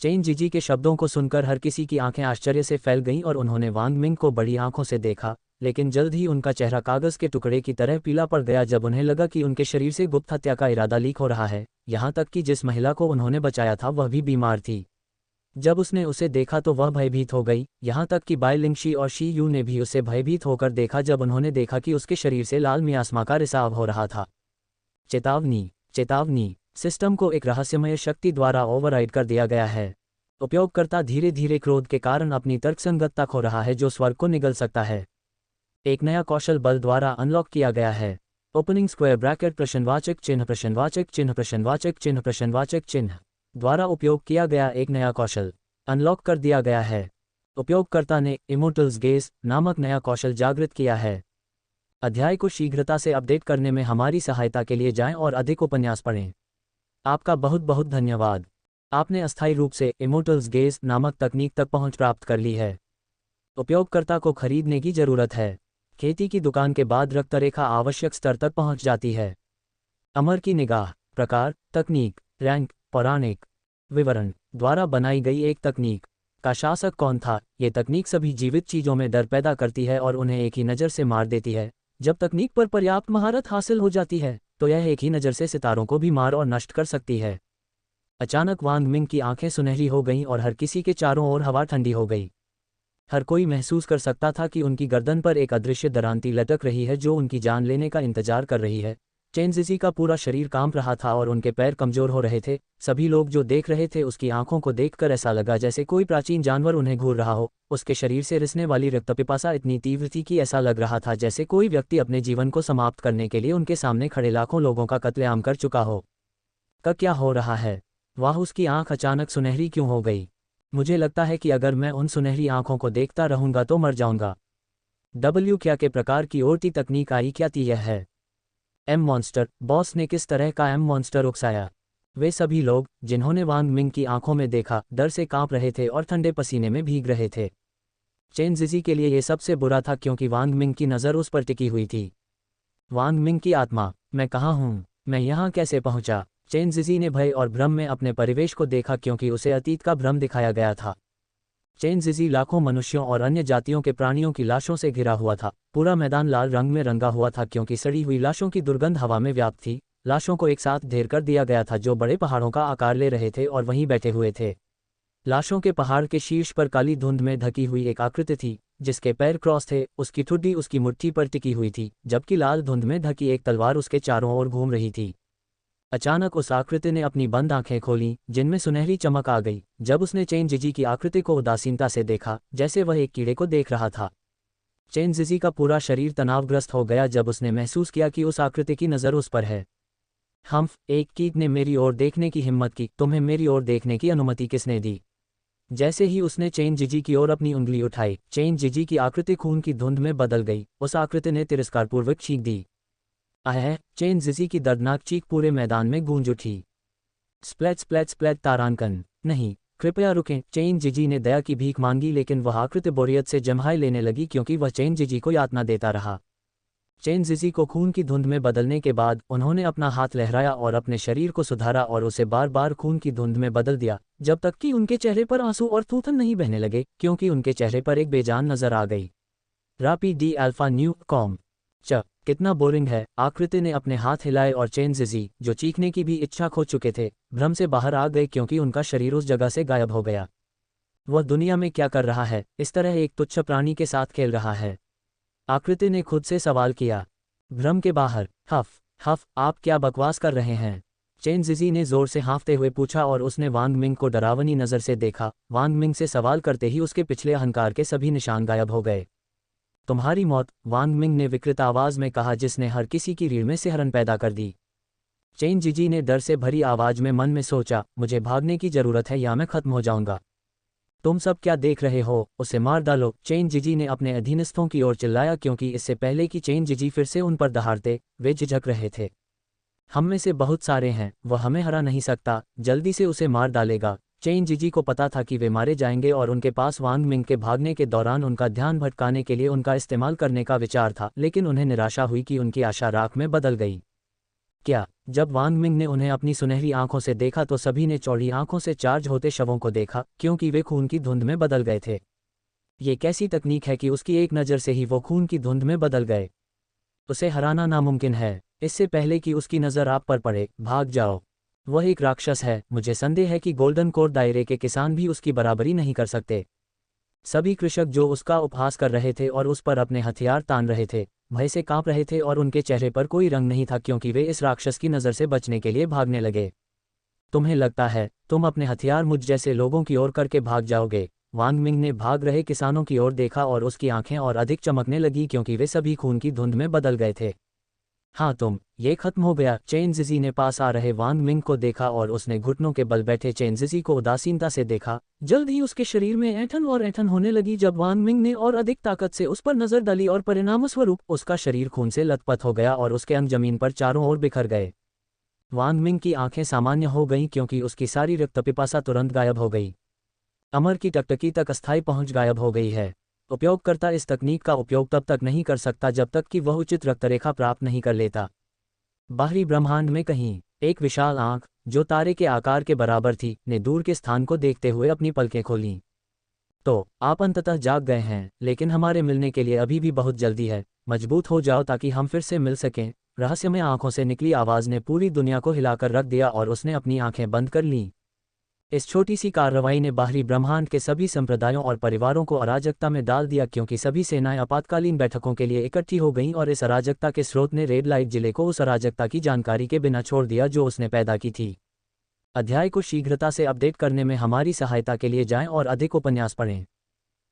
चेन जिजी के शब्दों को सुनकर हर किसी की आंखें आश्चर्य से फैल गईं और उन्होंने वांग मिंग को बड़ी आंखों से देखा, लेकिन जल्द ही उनका चेहरा कागज के टुकड़े की तरह पीला पड़ गया जब उन्हें लगा कि उनके शरीर से गुप्त हत्या का इरादा लीक हो रहा है। यहाँ तक कि जिस महिला को उन्होंने बचाया था वह भी बीमार थी। जब उसने उसे देखा तो वह भयभीत हो गई। यहाँ तक कि बाई लिंगशी और शी यू ने भी उसे भयभीत होकर देखा जब उन्होंने देखा कि उसके शरीर से लाल मियास्मा का रिसाव हो रहा था। चेतावनी, चेतावनी, सिस्टम को एक रहस्यमय शक्ति द्वारा ओवरराइड कर दिया गया है। उपयोगकर्ता धीरे धीरे क्रोध के कारण अपनी तर्कसंगतता खो रहा है जो स्वर्ग को निगल सकता है। एक नया कौशल बल द्वारा अनलॉक किया गया है। ओपनिंग स्क्वायर ब्रैकेट प्रश्नवाचक चिन्ह प्रश्नवाचक चिन्ह प्रश्नवाचक चिन्ह प्रश्नवाचक चिन्ह द्वारा उपयोग किया गया एक नया कौशल अनलॉक कर दिया गया है। उपयोगकर्ता ने इमोर्टल्स गेज नामक नया कौशल जागृत किया है। अध्याय को शीघ्रता से अपडेट करने में हमारी सहायता के लिए जाएं और अधिक उपन्यास पढ़ें। आपका बहुत बहुत धन्यवाद। आपने अस्थायी रूप से इमोर्टल्स गेज नामक तकनीक तक पहुंच प्राप्त कर ली है। उपयोगकर्ता को खरीदने की जरूरत है। खेती की दुकान के बाद रक्तरेखा आवश्यक स्तर तक पहुंच जाती है। अमर की निगाह प्रकार तकनीक रैंक पौराणिक विवरण द्वारा बनाई गई एक तकनीक का शासक कौन था। ये तकनीक सभी जीवित चीजों में डर पैदा करती है और उन्हें एक ही नज़र से मार देती है। जब तकनीक पर पर्याप्त महारत हासिल हो जाती है तो यह एक ही नज़र से सितारों को भी मार और नष्ट कर सकती है। अचानक वांग मिंग की आंखें सुनहरी हो गईं और हर किसी के चारों ओर हवा ठंडी हो गई। हर कोई महसूस कर सकता था कि उनकी गर्दन पर एक अदृश्य दरांती लटक रही है जो उनकी जान लेने का इंतजार कर रही है। चेन ज़िज़ी का पूरा शरीर कांप रहा था और उनके पैर कमजोर हो रहे थे। सभी लोग जो देख रहे थे उसकी आंखों को देखकर ऐसा लगा जैसे कोई प्राचीन जानवर उन्हें घूर रहा हो। उसके शरीर से रिसने वाली रक्तपिपासा इतनी तीव्र थी कि ऐसा लग रहा था जैसे कोई व्यक्ति अपने जीवन को समाप्त करने के लिए उनके सामने खड़े लाखों लोगों का कत्लेआम कर चुका हो। क्या हो रहा है? वाह, उसकी आंख अचानक सुनहरी क्यों हो गई? मुझे लगता है कि अगर मैं उन सुनहरी आंखों को देखता रहूंगा तो मर जाऊंगा। क्या के प्रकार की ओटी तकनीक आई? क्या थी यह है? M monster. बॉस ने किस तरह का एम मॉन्स्टर उकसाया? वे सभी लोग जिन्होंने वांग मिंग की आंखों में देखा डर से कांप रहे थे और ठंडे पसीने में भीग रहे थे। चेन ज़िज़ी के लिए यह सबसे बुरा था क्योंकि वांग मिंग की नज़र उस पर टिकी हुई थी। वांग मिंग की आत्मा, मैं कहाँ हूँ? मैं यहाँ कैसे पहुँचा? चेन ज़िज़ी ने भय और भ्रम में अपने परिवेश को देखा क्योंकि उसे अतीत का भ्रम दिखाया गया था। चेन ज़िज़ी लाखों मनुष्यों और अन्य जातियों के प्राणियों की लाशों से घिरा हुआ था। पूरा मैदान लाल रंग में रंगा हुआ था क्योंकि सड़ी हुई लाशों की दुर्गंध हवा में व्याप्त थी। लाशों को एक साथ ढेर कर दिया गया था जो बड़े पहाड़ों का आकार ले रहे थे और वहीं बैठे हुए थे। लाशों के पहाड़ के शीर्ष पर काली धुंध में ढकी हुई एक आकृति थी जिसके पैर क्रॉस थे। उसकी ठुड्डी उसकी मुट्ठी पर टिकी हुई थी जबकि लाल धुंध में ढकी एक तलवार उसके चारों ओर घूम रही थी। अचानक उस आकृति ने अपनी बंद आंखें खोलीं जिनमें सुनहरी चमक आ गई। जब उसने चेन ज़िज़ी की आकृति को उदासीनता से देखा जैसे वह एक कीड़े को देख रहा था। चेन ज़िज़ी का पूरा शरीर तनावग्रस्त हो गया जब उसने महसूस किया कि उस आकृति की नज़र उस पर है। एक कीट ने मेरी ओर देखने की हिम्मत की। तुम्हें मेरी ओर देखने की अनुमति किसने दी? जैसे ही उसने चेन ज़िज़ी की ओर अपनी उंगली उठाई चेन ज़िज़ी की आकृति खून की धुंध में बदल गई। उस आकृति ने तिरस्कारपूर्वक चीख दी। चेन ज़िज़ी की दर्दनाक चीख पूरे मैदान में गूंज उठी। स्प्लैट स्प्लैट स्प्लैट तारांकन। नहीं, कृपया रुकें। चेन ज़िज़ी ने दया की भीख मांगी लेकिन वह आकृति बोरियत से जम्हाई लेने लगी क्योंकि वह चेन ज़िज़ी को यातना देता रहा। चेन ज़िज़ी को खून की धुंध में बदलने के बाद उन्होंने अपना हाथ लहराया और अपने शरीर को सुधारा और उसे बार बार खून की धुंध में बदल दिया जब तक कि उनके चेहरे पर आंसू और थूथन नहीं बहने लगे क्योंकि उनके चेहरे पर एक बेजान नजर आ गई। Rapti D alpha new com. कितना बोरिंग है। आकृति ने अपने हाथ हिलाए और चेन ज़िज़ी जो चीखने की भी इच्छा खो चुके थे भ्रम से बाहर आ गए क्योंकि उनका शरीर उस जगह से गायब हो गया। वह दुनिया में क्या कर रहा है? इस तरह एक तुच्छ प्राणी के साथ खेल रहा है? आकृति ने खुद से सवाल किया। भ्रम के बाहर। हफ आप क्या बकवास कर रहे हैं? चेन ज़िज़ी ने जोर से हाँफते हुए पूछा और उसने वांग मिंग को डरावनी नज़र से देखा। वांग मिंग से सवाल करते ही उसके पिछले अहंकार के सभी निशान गायब हो गए। तुम्हारी मौत, वांग मिंग ने विकृत आवाज में कहा जिसने हर किसी की रीढ़ में सिहरन पैदा कर दी। चेन ज़िज़ी ने डर से भरी आवाज में मन में सोचा, मुझे भागने की जरूरत है या मैं खत्म हो जाऊंगा। तुम सब क्या देख रहे हो? उसे मार डालो। चेन ज़िज़ी ने अपने अधीनस्थों की ओर चिल्लाया क्योंकि इससे पहले कि चेन ज़िज़ी फिर से उन पर दहाड़ते वे झिझक रहे थे। हम में से बहुत सारे हैं, वह हमें हरा नहीं सकता, जल्दी से उसे मार डालेगा। चेन ज़िज़ी को पता था कि वे मारे जाएंगे और उनके पास वांग मिंग के भागने के दौरान उनका ध्यान भटकाने के लिए उनका इस्तेमाल करने का विचार था, लेकिन उन्हें निराशा हुई कि उनकी आशा राख में बदल गई। जब वांग मिंग ने उन्हें अपनी सुनहरी आंखों से देखा तो सभी ने चौड़ी आंखों से चार्ज होते शवों को देखा क्योंकि वे खून की धुंध में बदल गए थे। ये कैसी तकनीक है कि उसकी एक नज़र से ही वो खून की धुंध में बदल गए? उसे हराना नामुमकिन है। इससे पहले कि उसकी नज़र आप पर पड़े, भाग जाओ। वह एक राक्षस है। मुझे संदेह है कि गोल्डन कोर दायरे के किसान भी उसकी बराबरी नहीं कर सकते। सभी कृषक जो उसका उपहास कर रहे थे और उस पर अपने हथियार तान रहे थे भय से कांप रहे थे और उनके चेहरे पर कोई रंग नहीं था क्योंकि वे इस राक्षस की नज़र से बचने के लिए भागने लगे। तुम्हें लगता है तुम अपने हथियार मुझ जैसे लोगों की ओर करके भाग जाओगे? वांग मिंग ने भाग रहे किसानों की ओर देखा और उसकी आंखें और अधिक चमकने लगी क्योंकि वे सभी खून की धुंध में बदल गए थे। हाँ ये खत्म हो गया। चेन जिजी ने पास आ रहे वांग मिंग को देखा और उसने घुटनों के बल बैठे चेन जिजी को उदासीनता से देखा। जल्द ही उसके शरीर में ऐंठन और ऐंठन होने लगी जब वांग मिंग ने और अधिक ताकत से उस पर नजर डाली और परिणामस्वरूप उसका शरीर खून से लथपथ हो गया और उसके अंग जमीन पर चारों ओर बिखर गए। वांग मिंग की आंखें सामान्य हो गईं क्योंकि उसकी सारी रक्त पिपासा तुरंत गायब हो गई। अमर की टकटकी तक अस्थायी पहुंच गायब हो गई है। उपयोगकर्ता इस तकनीक का उपयोग तब तक नहीं कर सकता जब तक कि वह उचित रक्तरेखा प्राप्त नहीं कर लेता। बाहरी ब्रह्मांड में कहीं एक विशाल आंख, जो तारे के आकार के बराबर थी, ने दूर के स्थान को देखते हुए अपनी पलकें खोलीं। तो आप अंततः जाग गए हैं, लेकिन हमारे मिलने के लिए अभी भी बहुत जल्दी है। मजबूत हो जाओ ताकि हम फिर से मिल सकें। रहस्यमय आंखों से निकली आवाज ने पूरी दुनिया को हिलाकर रख दिया और उसने अपनी आंखें बंद कर लीं। इस छोटी सी कार्रवाई ने बाहरी ब्रह्मांड के सभी संप्रदायों और परिवारों को अराजकता में डाल दिया क्योंकि सभी सेनाएं आपातकालीन बैठकों के लिए इकट्ठी हो गईं और इस अराजकता के स्रोत ने रेड लाइट जिले को उस अराजकता की जानकारी के बिना छोड़ दिया जो उसने पैदा की थी। अध्याय को शीघ्रता से अपडेट करने में हमारी सहायता के लिए जाएं और अधिक उपन्यास पढ़ें।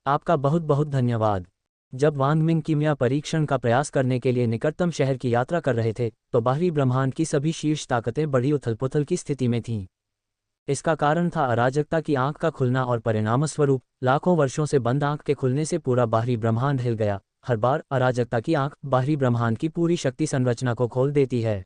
आपका बहुत बहुत धन्यवाद। जब वांग मिंग कीमिया परीक्षण का प्रयास करने के लिए निकटतम शहर की यात्रा कर रहे थे तो बाहरी ब्रह्मांड की सभी शीर्ष ताकतें बड़ी उथल-पुथल की स्थिति में थीं। इसका कारण था अराजकता की आंख का खुलना और परिणामस्वरूप लाखों वर्षों से बंद आंख के खुलने से पूरा बाहरी ब्रह्मांड हिल गया। हर बार अराजकता की आंख बाहरी ब्रह्मांड की पूरी शक्ति संरचना को खोल देती है।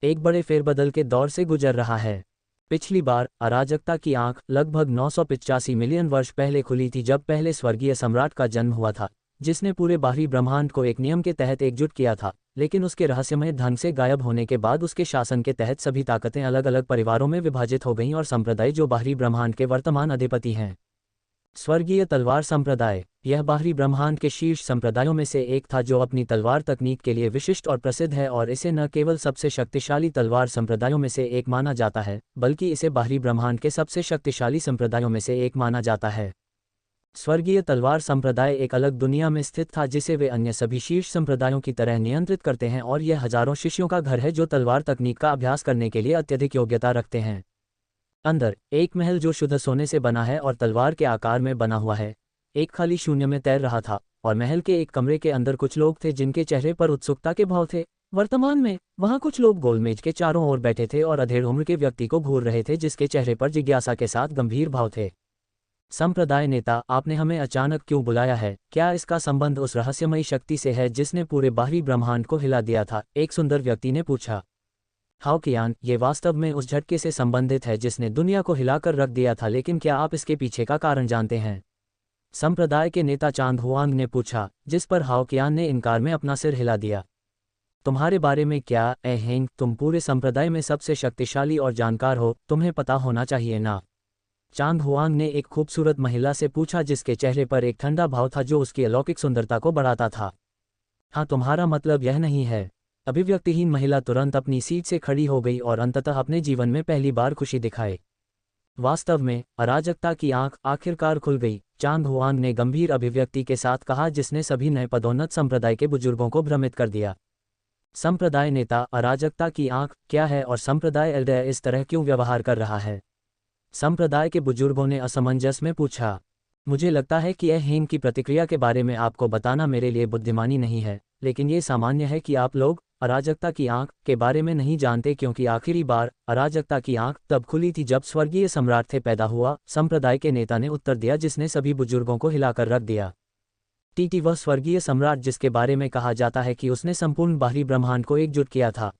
एक बड़े फेरबदल के दौर से गुजर रहा है। पिछली बार अराजकता की आंख लगभग 985 मिलियन वर्ष पहले खुली थी जब पहले स्वर्गीय सम्राट का जन्म हुआ था, जिसने पूरे बाहरी ब्रह्मांड को एक नियम के तहत एकजुट किया था। लेकिन उसके रहस्यमय ढंग से गायब होने के बाद उसके शासन के तहत सभी ताकतें अलग अलग परिवारों में विभाजित हो गईं और संप्रदाय जो बाहरी ब्रह्मांड के वर्तमान अधिपति हैं। स्वर्गीय तलवार संप्रदाय, यह बाहरी ब्रह्मांड के शीर्ष संप्रदायों में से एक था जो अपनी तलवार तकनीक के लिए विशिष्ट और प्रसिद्ध है और इसे न केवल सबसे शक्तिशाली तलवार संप्रदायों में से एक माना जाता है बल्कि इसे बाहरी ब्रह्मांड के सबसे शक्तिशाली संप्रदायों में से एक माना जाता है। स्वर्गीय तलवार संप्रदाय एक अलग दुनिया में स्थित था जिसे वे अन्य सभी शीर्ष संप्रदायों की तरह नियंत्रित करते हैं और यह हजारों शिष्यों का घर है जो तलवार तकनीक का अभ्यास करने के लिए अत्यधिक योग्यता रखते हैं। अंदर एक महल जो शुद्ध सोने से बना है और तलवार के आकार में बना हुआ है, एक खाली शून्य में तैर रहा था और महल के एक कमरे के अंदर कुछ लोग थे जिनके चेहरे पर उत्सुकता के भाव थे। वर्तमान में वहां कुछ लोग गोलमेज के चारों ओर बैठे थे और अधेड़ उम्र के व्यक्ति को घूर रहे थे जिसके चेहरे पर जिज्ञासा के साथ गंभीर भाव थे। संप्रदाय नेता, आपने हमें अचानक क्यों बुलाया है? क्या इसका संबंध उस रहस्यमयी शक्ति से है जिसने पूरे बाहरी ब्रह्मांड को हिला दिया था? एक सुंदर व्यक्ति ने पूछा। हाओ कियान, ये वास्तव में उस झटके से संबंधित है जिसने दुनिया को हिलाकर रख दिया था, लेकिन क्या आप इसके पीछे का कारण जानते हैं? संप्रदाय के नेता चांद हुआंग ने पूछा, जिस पर हाओ कियान ने इनकार में अपना सिर हिला दिया। तुम्हारे बारे में क्या, ए हेंग? तुम पूरे संप्रदाय में सबसे शक्तिशाली और जानकार हो, तुम्हें पता होना चाहिए ना? चांद हुआंग ने एक खूबसूरत महिला से पूछा जिसके चेहरे पर एक ठंडा भाव था जो उसकी अलौकिक सुंदरता को बढ़ाता था। हाँ, तुम्हारा मतलब यह नहीं है? अभिव्यक्तिहीन महिला तुरंत अपनी सीट से खड़ी हो गई और अंततः अपने जीवन में पहली बार खुशी दिखाए। वास्तव में अराजकता की आंख आखिरकार खुल गई, चांद हुआंग ने गंभीर अभिव्यक्ति के साथ कहा, जिसने सभी नए पदोन्नत संप्रदाय के बुजुर्गों को भ्रमित कर दिया। संप्रदाय नेता, अराजकता की आंख क्या है और संप्रदाय एल्डर इस तरह क्यों व्यवहार कर रहा है? संप्रदाय के बुजुर्गों ने असमंजस में पूछा। मुझे लगता है कि यह हेंग की प्रतिक्रिया के बारे में आपको बताना मेरे लिए बुद्धिमानी नहीं है, लेकिन ये सामान्य है कि आप लोग अराजकता की आंख के बारे में नहीं जानते क्योंकि आखिरी बार अराजकता की आंख तब खुली थी जब स्वर्गीय सम्राट थे पैदा हुआ, संप्रदाय के नेता ने उत्तर दिया, जिसने सभी बुजुर्गों को हिलाकर रख दिया। टीटी, वह स्वर्गीय सम्राट जिसके बारे में कहा जाता है कि उसने संपूर्ण बाहरी ब्रह्मांड को एकजुट किया था?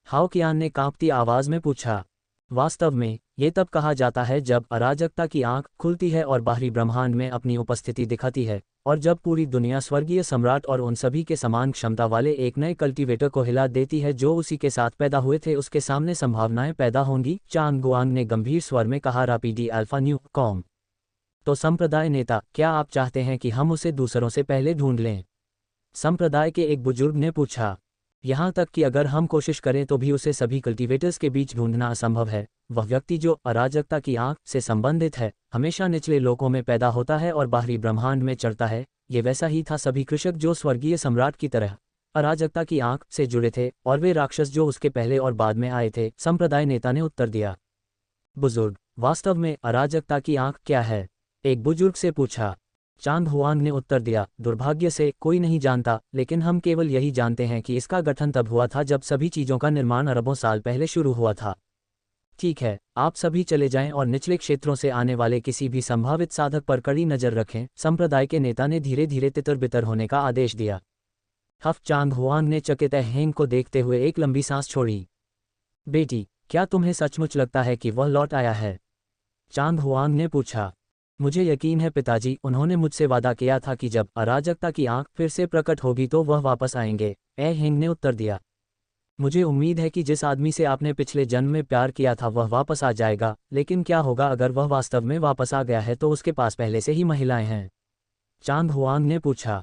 हाओ कियान ने कांपती आवाज में पूछा। वास्तव में ये तब कहा जाता है जब अराजकता की आंख खुलती है और बाहरी ब्रह्मांड में अपनी उपस्थिति दिखाती है, और जब पूरी दुनिया स्वर्गीय सम्राट और उन सभी के समान क्षमता वाले एक नए कल्टीवेटर को हिला देती है जो उसी के साथ पैदा हुए थे, उसके सामने संभावनाएं पैदा होंगी, चांद गुआंग ने गंभीर स्वर में कहा। रापीडी अल्फा न्यू कॉम। तो संप्रदाय नेता, क्या आप चाहते हैं कि हम उसे दूसरों से पहले ढूंढ लें? संप्रदाय के एक बुजुर्ग ने पूछा। यहाँ तक कि अगर हम कोशिश करें तो भी उसे सभी कल्टीवेटर्स के बीच ढूंढना असंभव है। वह व्यक्ति जो अराजकता की आंख से संबंधित है हमेशा निचले लोकों में पैदा होता है और बाहरी ब्रह्मांड में चढ़ता है। ये वैसा ही था सभी कृषक जो स्वर्गीय सम्राट की तरह अराजकता की आंख से जुड़े थे, और वे राक्षस जो उसके पहले और बाद में आए थे, संप्रदाय नेता ने उत्तर दिया। बुजुर्ग, वास्तव में अराजकता की आंख क्या है? एक बुजुर्ग से पूछा। चांद हुआंग ने उत्तर दिया, दुर्भाग्य से कोई नहीं जानता, लेकिन हम केवल यही जानते हैं कि इसका गठन तब हुआ था जब सभी चीज़ों का निर्माण अरबों साल पहले शुरू हुआ था। ठीक है, आप सभी चले जाएं और निचले क्षेत्रों से आने वाले किसी भी संभावित साधक पर कड़ी नज़र रखें। संप्रदाय के नेता ने धीरे धीरे तितर बितर होने का आदेश दिया। हफ चांद हुआंग ने चकित हेंग को देखते हुए एक लंबी सांस छोड़ी। बेटी, क्या तुम्हें सचमुच लगता है कि वह लौट आया है? चांद हुआंग ने पूछा। मुझे यकीन है पिताजी, उन्होंने मुझसे वादा किया था कि जब अराजकता की आंख फिर से प्रकट होगी तो वह वापस आएंगे, हेंग ने उत्तर दिया। मुझे उम्मीद है कि जिस आदमी से आपने पिछले जन्म में प्यार किया था वह वापस आ जाएगा, लेकिन क्या होगा अगर वह वास्तव में वापस आ गया है तो उसके पास पहले से ही महिलाएं हैं? चांद हुआंग ने पूछा।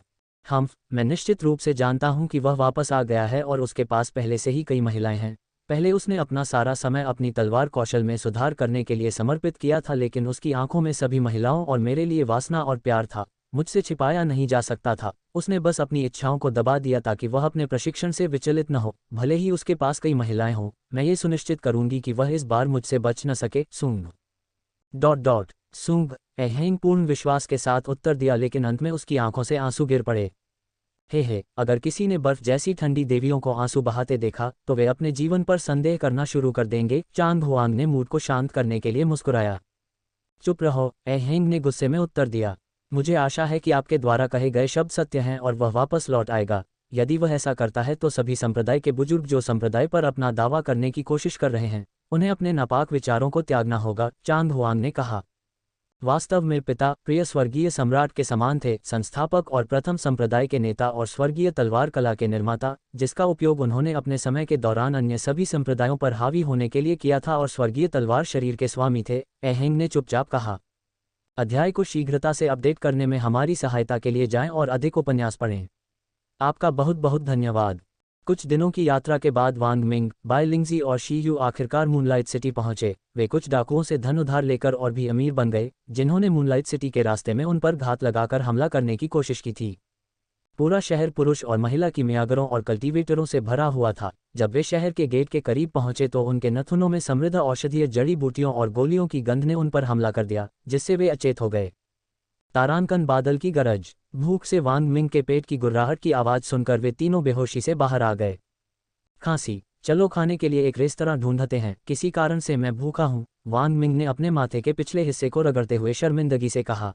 मैं निश्चित रूप से जानता हूं कि वह वापस आ गया है और उसके पास पहले से ही कई महिलाएं हैं। पहले उसने अपना सारा समय अपनी तलवार कौशल में सुधार करने के लिए समर्पित किया था, लेकिन उसकी आंखों में सभी महिलाओं और मेरे लिए वासना और प्यार था। मुझसे छिपाया नहीं जा सकता था। उसने बस अपनी इच्छाओं को दबा दिया ताकि वह अपने प्रशिक्षण से विचलित न हो। भले ही उसके पास कई महिलाएं हों, मैं ये सुनिश्चित करूंगी कि वह इस बार मुझसे बच न सके। सूंग, हेंग पूर्ण विश्वास के साथ उत्तर दिया, लेकिन अंत में उसकी आंखों से आंसू गिर पड़े। अगर किसी ने बर्फ जैसी ठंडी देवियों को आंसू बहाते देखा तो वे अपने जीवन पर संदेह करना शुरू कर देंगे। चांद हुआंग ने मूड को शांत करने के लिए मुस्कुराया। चुप रहो, हेंग ने गुस्से में उत्तर दिया। मुझे आशा है कि आपके द्वारा कहे गए शब्द सत्य हैं और वह वापस लौट आएगा। यदि वह ऐसा करता है तो सभी संप्रदाय के बुजुर्ग जो संप्रदाय पर अपना दावा करने की कोशिश कर रहे हैं, उन्हें अपने नापाक विचारों को त्यागना होगा, चांद हुआंग ने कहा। वास्तव में पिता प्रिय स्वर्गीय सम्राट के समान थे, संस्थापक और प्रथम संप्रदाय के नेता और स्वर्गीय तलवार कला के निर्माता, जिसका उपयोग उन्होंने अपने समय के दौरान अन्य सभी संप्रदायों पर हावी होने के लिए किया था, और स्वर्गीय तलवार शरीर के स्वामी थे, हेंग ने चुपचाप कहा। अध्याय को शीघ्रता से अपडेट करने में हमारी सहायता के लिए जाएं और अधिक उपन्यास पढ़ें। आपका बहुत बहुत धन्यवाद। कुछ दिनों की यात्रा के बाद वांग मिंग, बाई लिंगजी और शी यू आखिरकार मूनलाइट सिटी पहुंचे। वे कुछ डाकुओं से धन उधार लेकर और भी अमीर बन गए, जिन्होंने मूनलाइट सिटी के रास्ते में उन पर घात लगाकर हमला करने की कोशिश की थी। पूरा शहर पुरुष और महिला कीमियागरों और कल्टीवेटरों से भरा हुआ था। जब वे शहर के गेट के करीब पहुंचे तो उनके नथुनों में समृद्ध औषधीय जड़ी बूटियों और गोलियों की गंध ने उन पर हमला कर दिया, जिससे वे अचेत हो गए। तारानकन बादल की गरज, भूख से वांग मिंग के पेट की गुर्राहट की आवाज़ सुनकर वे तीनों बेहोशी से बाहर आ गए। खांसी, चलो खाने के लिए एक रेस्तरां ढूंढते हैं, किसी कारण से मैं भूखा हूं, वांग मिंग ने अपने माथे के पिछले हिस्से को रगड़ते हुए शर्मिंदगी से कहा।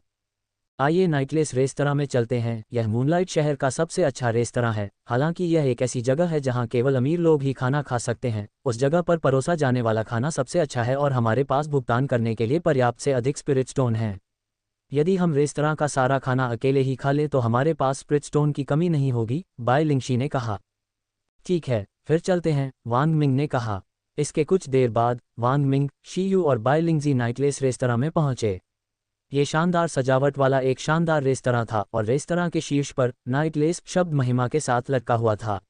आइए नाइटलेस रेस्तरां में चलते हैं, यह मूनलाइट शहर का सबसे अच्छा रेस्तरां है। हालांकि यह एक ऐसी जगह है जहां केवल अमीर लोग ही खाना खा सकते हैं। उस जगह पर परोसा जाने वाला खाना सबसे अच्छा है और हमारे पास भुगतान करने के लिए पर्याप्त से अधिक स्पिरिट स्टोन हैं। यदि हम रेस्तरां का सारा खाना अकेले ही खा लें तो हमारे पास स्पिरिट स्टोन की कमी नहीं होगी, बाई लिंगशी ने कहा। ठीक है, फिर चलते हैं, वांग मिंग ने कहा। इसके कुछ देर बाद वांग मिंग, शी यू और बाई लिंगजी नाइटलेस रेस्तरां में पहुंचे। ये शानदार सजावट वाला एक शानदार रेस्तरां था और रेस्तरां के शीर्ष पर नाइटलेस शब्द महिमा के साथ लटका हुआ था।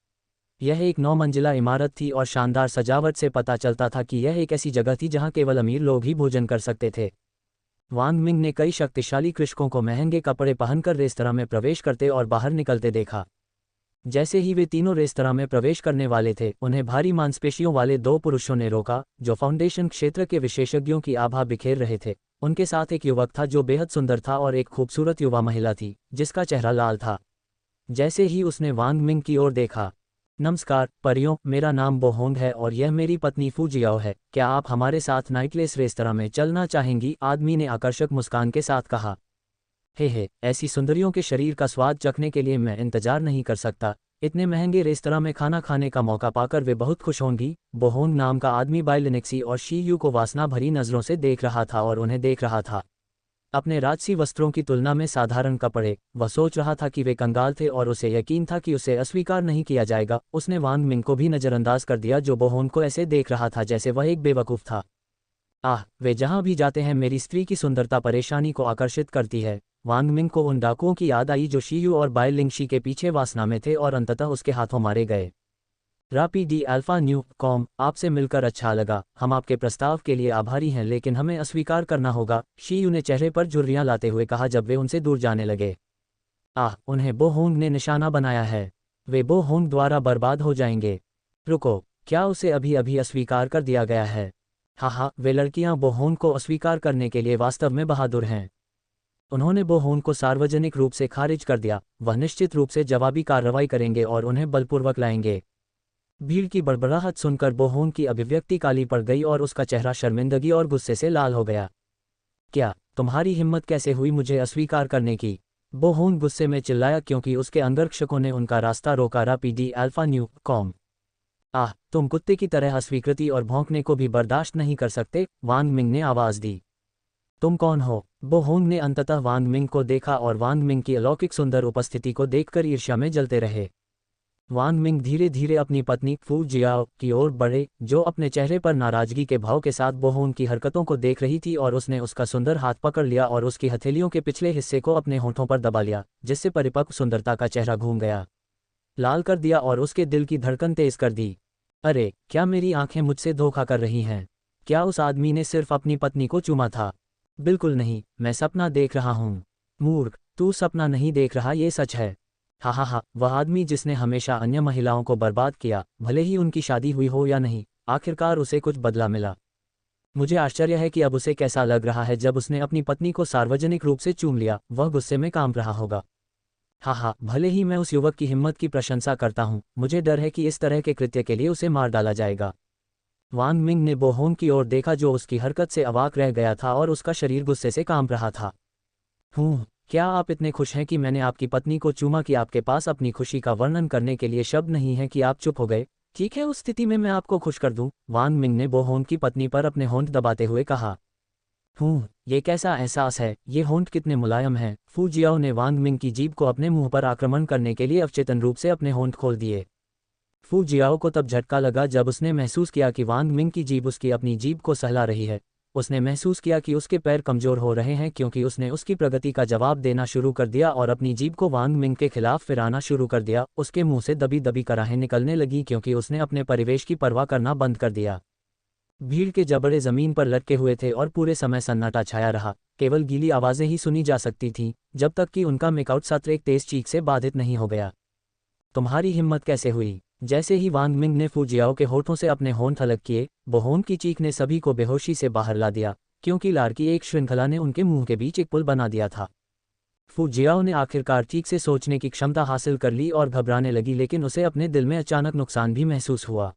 यह एक 9 मंजिला इमारत थी और शानदार सजावट से पता चलता था कि यह एक ऐसी जगह थी जहां केवल अमीर लोग ही भोजन कर सकते थे। वांग मिंग ने कई शक्तिशाली कृषकों को महंगे कपड़े पहनकर रेस्तरां में प्रवेश करते और बाहर निकलते देखा। जैसे ही वे तीनों रेस्तरां में प्रवेश करने वाले थे, उन्हें भारी मांसपेशियों वाले 2 पुरुषों ने रोका, जो फाउंडेशन क्षेत्र के विशेषज्ञों की आभा बिखेर रहे थे। उनके साथ एक युवक था जो बेहद सुंदर था और एक खूबसूरत युवा महिला थी, जिसका चेहरा लाल था। जैसे ही उसने वांग मिंग की ओर देखा, नमस्कार परियों, मेरा नाम बोहोंग है और यह मेरी पत्नी फू जियाओ है। क्या आप हमारे साथ नाइटलेस रेस्तरां में चलना चाहेंगी? आदमी ने आकर्षक मुस्कान के साथ कहा। ऐसी सुंदरियों के शरीर का स्वाद चखने के लिए मैं इंतजार नहीं कर सकता। इतने महंगे रेस्तरां में खाना खाने का मौका पाकर वे बहुत खुश होंगी। बोहोंग नाम का आदमी बाई लिनेक्सी और शी यू को वासना भरी नज़रों से देख रहा था और उन्हें देख रहा था। अपने राजसी वस्त्रों की तुलना में साधारण कपड़े, वह सोच रहा था कि वे कंगाल थे और उसे यकीन था कि उसे अस्वीकार नहीं किया जाएगा। उसने वांग मिंग को भी नज़रअंदाज कर दिया जो बोहोंग को ऐसे देख रहा था जैसे वह एक बेवकूफ़ था। वे जहां भी जाते हैं मेरी स्त्री की सुंदरता परेशानी को आकर्षित करती है। वांग मिंग को उन डाकुओं की याद आई जो शीयू और बाई लिंगशी के पीछे वासना में थे और अंततः उसके हाथों मारे गए। Rapti D alpha new com, आपसे मिलकर अच्छा लगा। हम आपके प्रस्ताव के लिए आभारी हैं लेकिन हमें अस्वीकार करना होगा, शीयू ने चेहरे पर झुर्रियां लाते हुए कहा जब वे उनसे दूर जाने लगे। उन्हें बोहोंग ने निशाना बनाया है। वे बोहोंग द्वारा बर्बाद हो जाएंगे। रुको, क्या उसे अभी अभी अस्वीकार कर दिया गया है? हाँ, वे लड़कियां बोहोन को अस्वीकार करने के लिए वास्तव में बहादुर हैं। उन्होंने बोहोन को सार्वजनिक रूप से खारिज कर दिया। वह निश्चित रूप से जवाबी कार्रवाई करेंगे और उन्हें बलपूर्वक लाएंगे। भीड़ की बड़बड़ाहट सुनकर बोहोन की अभिव्यक्ति काली पड़ गई और उसका चेहरा शर्मिंदगी और गुस्से से लाल हो गया। क्या तुम्हारी हिम्मत कैसे हुई मुझे अस्वीकार करने की? बोहोन गुस्से में चिल्लाया क्योंकि उसके अंगरक्षकों ने उनका रास्ता रोका। रापीडी अल्फा न्यू कॉम। आह, तुम कुत्ते की तरह अस्वीकृति और भौंकने को भी बर्दाश्त नहीं कर सकते, वांग मिंग ने आवाज़ दी। तुम कौन हो? बोहोंग ने अंततः वांग मिंग को देखा और वांग मिंग की अलौकिक सुंदर उपस्थिति को देखकर ईर्ष्या में जलते रहे। वांग मिंग धीरे धीरे अपनी पत्नी फू जियाओ की ओर बढ़े, जो अपने चेहरे पर नाराजगी के भाव के साथ बोहोंग की हरकतों को देख रही थी, और उसने उसका सुंदर हाथ पकड़ लिया और उसकी हथेलियों के पिछले हिस्से को अपने होठों पर दबा लिया, जिससे परिपक्व सुंदरता का चेहरा घूम गया, लाल कर दिया और उसके दिल की धड़कन तेज कर दी। अरे, क्या मेरी आंखें मुझसे धोखा कर रही हैं? क्या उस आदमी ने सिर्फ अपनी पत्नी को चूमा था? बिल्कुल नहीं, मैं सपना देख रहा हूँ। मूर्ख, तू सपना नहीं देख रहा, ये सच है। हा, वह आदमी जिसने हमेशा अन्य महिलाओं को बर्बाद किया, भले ही उनकी शादी हुई हो या नहीं, आखिरकार उसे कुछ बदला मिला। मुझे आश्चर्य है कि अब उसे कैसा लग रहा है जब उसने अपनी पत्नी को सार्वजनिक रूप से चूम लिया। वह गुस्से में कांप रहा होगा। हा, भले ही मैं उस युवक की हिम्मत की प्रशंसा करता हूँ, मुझे डर है कि इस तरह के कृत्य के लिए उसे मार डाला जाएगा। वांग मिंग ने बोहोंग की ओर देखा, जो उसकी हरकत से अवाक रह गया था और उसका शरीर गुस्से से कांप रहा था। क्या आप इतने खुश हैं कि मैंने आपकी पत्नी को चूमा कि आपके पास अपनी खुशी का वर्णन करने के लिए शब्द नहीं है कि आप चुप हो गए? ठीक है, उस स्थिति में मैं आपको खुश कर दूं, वांग मिंग ने बोहोंग की पत्नी पर अपने होंठ दबाते हुए कहा। ये कैसा एहसास है, ये होंठ कितने मुलायम हैं। फू जियाओ ने वांग मिंग की जीभ को अपने मुंह पर आक्रमण करने के लिए अवचेतन रूप से अपने होंठ खोल दिए। फू जियाओ को तब झटका लगा जब उसने महसूस किया कि वांग मिंग की जीभ उसकी अपनी जीभ को सहला रही है। उसने महसूस किया कि उसके पैर कमजोर हो रहे हैं, क्योंकि उसने उसकी प्रगति का जवाब देना शुरू कर दिया और अपनी जीभ को वांग मिंग के खिलाफ फिराना शुरू कर दिया। उसके मुंह से दबी दबी कराहें निकलने लगी, क्योंकि उसने अपने परिवेश की परवाह करना बंद कर दिया। भीड़ के जबड़े जमीन पर लटके हुए थे और पूरे समय सन्नाटा छाया रहा। केवल गीली आवाजें ही सुनी जा सकती थीं, जब तक कि उनका मेकआउट सत्र एक तेज चीख से बाधित नहीं हो गया। तुम्हारी हिम्मत कैसे हुई? जैसे ही वांग मिंग ने फू जियाओ के होठों से अपने होंठ अलग किए, बोहोन की चीख ने सभी को बेहोशी से बाहर ला दिया, क्योंकि लार की एक श्रृंखला ने उनके मुंह के बीच एक पुल बना दिया था। फू जियाओ ने आखिरकार ठीक से सोचने की क्षमता हासिल कर ली और घबराने लगी, लेकिन उसे अपने दिल में अचानक नुकसान भी महसूस हुआ।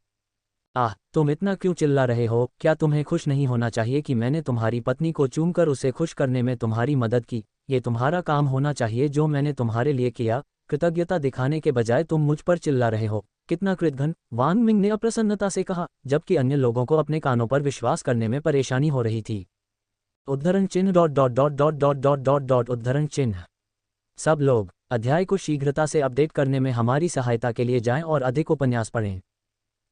आह, तुम इतना क्यों चिल्ला रहे हो? क्या तुम्हें खुश नहीं होना चाहिए कि मैंने तुम्हारी पत्नी को चूमकर उसे खुश करने में तुम्हारी मदद की? ये तुम्हारा काम होना चाहिए जो मैंने तुम्हारे लिए किया। कृतज्ञता दिखाने के बजाय तुम मुझ पर चिल्ला रहे हो। कितना कृतघ्न, वांग मिंग ने अप्रसन्नता से कहा, जबकि अन्य लोगों को अपने कानों पर विश्वास करने में परेशानी हो रही थी। उद्धरण चिन्ह dot dot dot dot dot dot dot dot उद्धरण चिन्ह। सब लोग अध्याय को शीघ्रता से अपडेट करने में हमारी सहायता के लिए जाएं और अधिक उपन्यास पढ़ें।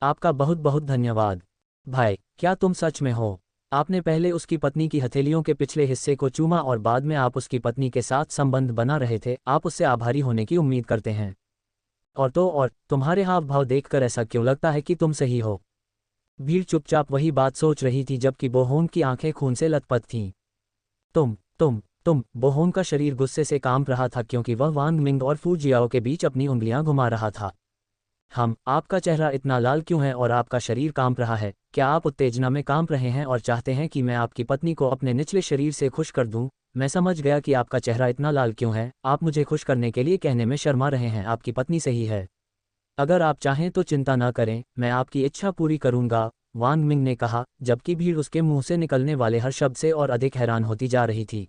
आपका बहुत बहुत धन्यवाद। भाई, क्या तुम सच में हो? आपने पहले उसकी पत्नी की हथेलियों के पिछले हिस्से को चूमा और बाद में आप उसकी पत्नी के साथ संबंध बना रहे थे। आप उससे आभारी होने की उम्मीद करते हैं। और तुम्हारे हाव भाव देखकर ऐसा क्यों लगता है कि तुम सही हो? भीड़ चुपचाप वही बात सोच रही थी, जबकि बोहोन की आंखें खून से लथपथ थीं। तुम बोहोन का शरीर गुस्से से कांप रहा था, क्योंकि वह वांग मिंग और फू जियाओ के बीच अपनी उंगलियां घुमा रहा था। आपका चेहरा इतना लाल क्यों है और आपका शरीर कांप रहा है? क्या आप उत्तेजना में कांप रहे हैं और चाहते हैं कि मैं आपकी पत्नी को अपने निचले शरीर से खुश कर दूं? मैं समझ गया कि आपका चेहरा इतना लाल क्यों है। आप मुझे खुश करने के लिए कहने में शर्मा रहे हैं। आपकी पत्नी सही है। अगर आप चाहें तो चिंता न करें, मैं आपकी इच्छा पूरी करूंगा, वांग मिंग ने कहा, जबकि भीड़ उसके मुंह से निकलने वाले हर शब्द से और अधिक हैरान होती जा रही थी।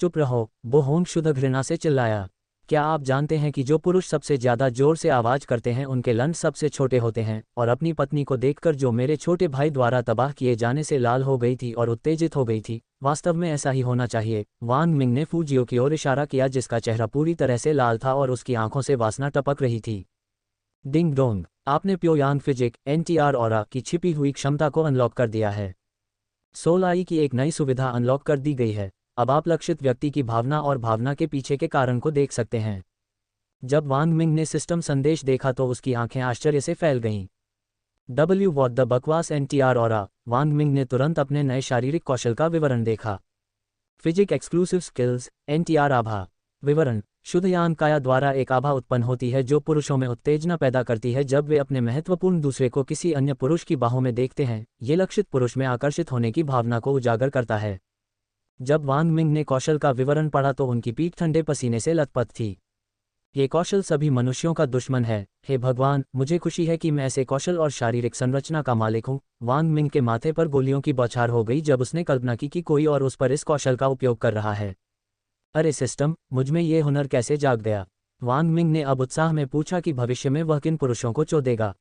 चुप रहो, बोहोंग शुद्ध घृणा से चिल्लाया। क्या आप जानते हैं कि जो पुरुष सबसे ज्यादा जोर से आवाज करते हैं उनके लंड सबसे छोटे होते हैं? और अपनी पत्नी को देखकर जो मेरे छोटे भाई द्वारा तबाह किए जाने से लाल हो गई थी और उत्तेजित हो गई थी, वास्तव में ऐसा ही होना चाहिए। वांग मिंग ने फू जियो की ओर इशारा किया, जिसका चेहरा पूरी तरह से लाल था और उसकी आंखों से वासना टपक रही थी। डिंग डोंग, आपने प्योयांग फिजिक एनटीआर ऑरा की छिपी हुई क्षमता को अनलॉक कर दिया है। सोलाई की एक नई सुविधा अनलॉक कर दी गई है। अब आप लक्षित व्यक्ति की भावना और भावना के पीछे के कारण को देख सकते हैं। जब वांग मिंग ने सिस्टम संदेश देखा तो उसकी आंखें आश्चर्य से फैल गईं। व्हाट द बकवास एनटीआर ऑरा? वांग मिंग ने तुरंत अपने नए शारीरिक कौशल का विवरण देखा। फिजिक एक्सक्लूसिव स्किल्स, एनटीआर आभा। विवरण। शुद्धयान काया द्वारा एक आभा उत्पन्न होती है जो पुरुषों में उत्तेजना पैदा करती है जब वे अपने महत्वपूर्ण दूसरे को किसी अन्य पुरुष की बाहों में देखते हैं। ये लक्षित पुरुष में आकर्षित होने की भावना को उजागर करता है। जब वांग मिंग ने कौशल का विवरण पढ़ा तो उनकी पीठ ठंडे पसीने से लथपथ थी। ये कौशल सभी मनुष्यों का दुश्मन है। हे भगवान, मुझे खुशी है कि मैं ऐसे कौशल और शारीरिक संरचना का मालिक हूँ। वांग मिंग के माथे पर गोलियों की बौछार हो गई जब उसने कल्पना की कि कोई और उस पर इस कौशल का उपयोग कर रहा है। अरे सिस्टम, मुझमें ये हुनर कैसे जाग गया? वांग मिंग ने अब उत्साह में पूछा कि भविष्य में वह किन पुरुषों को चोदेगा।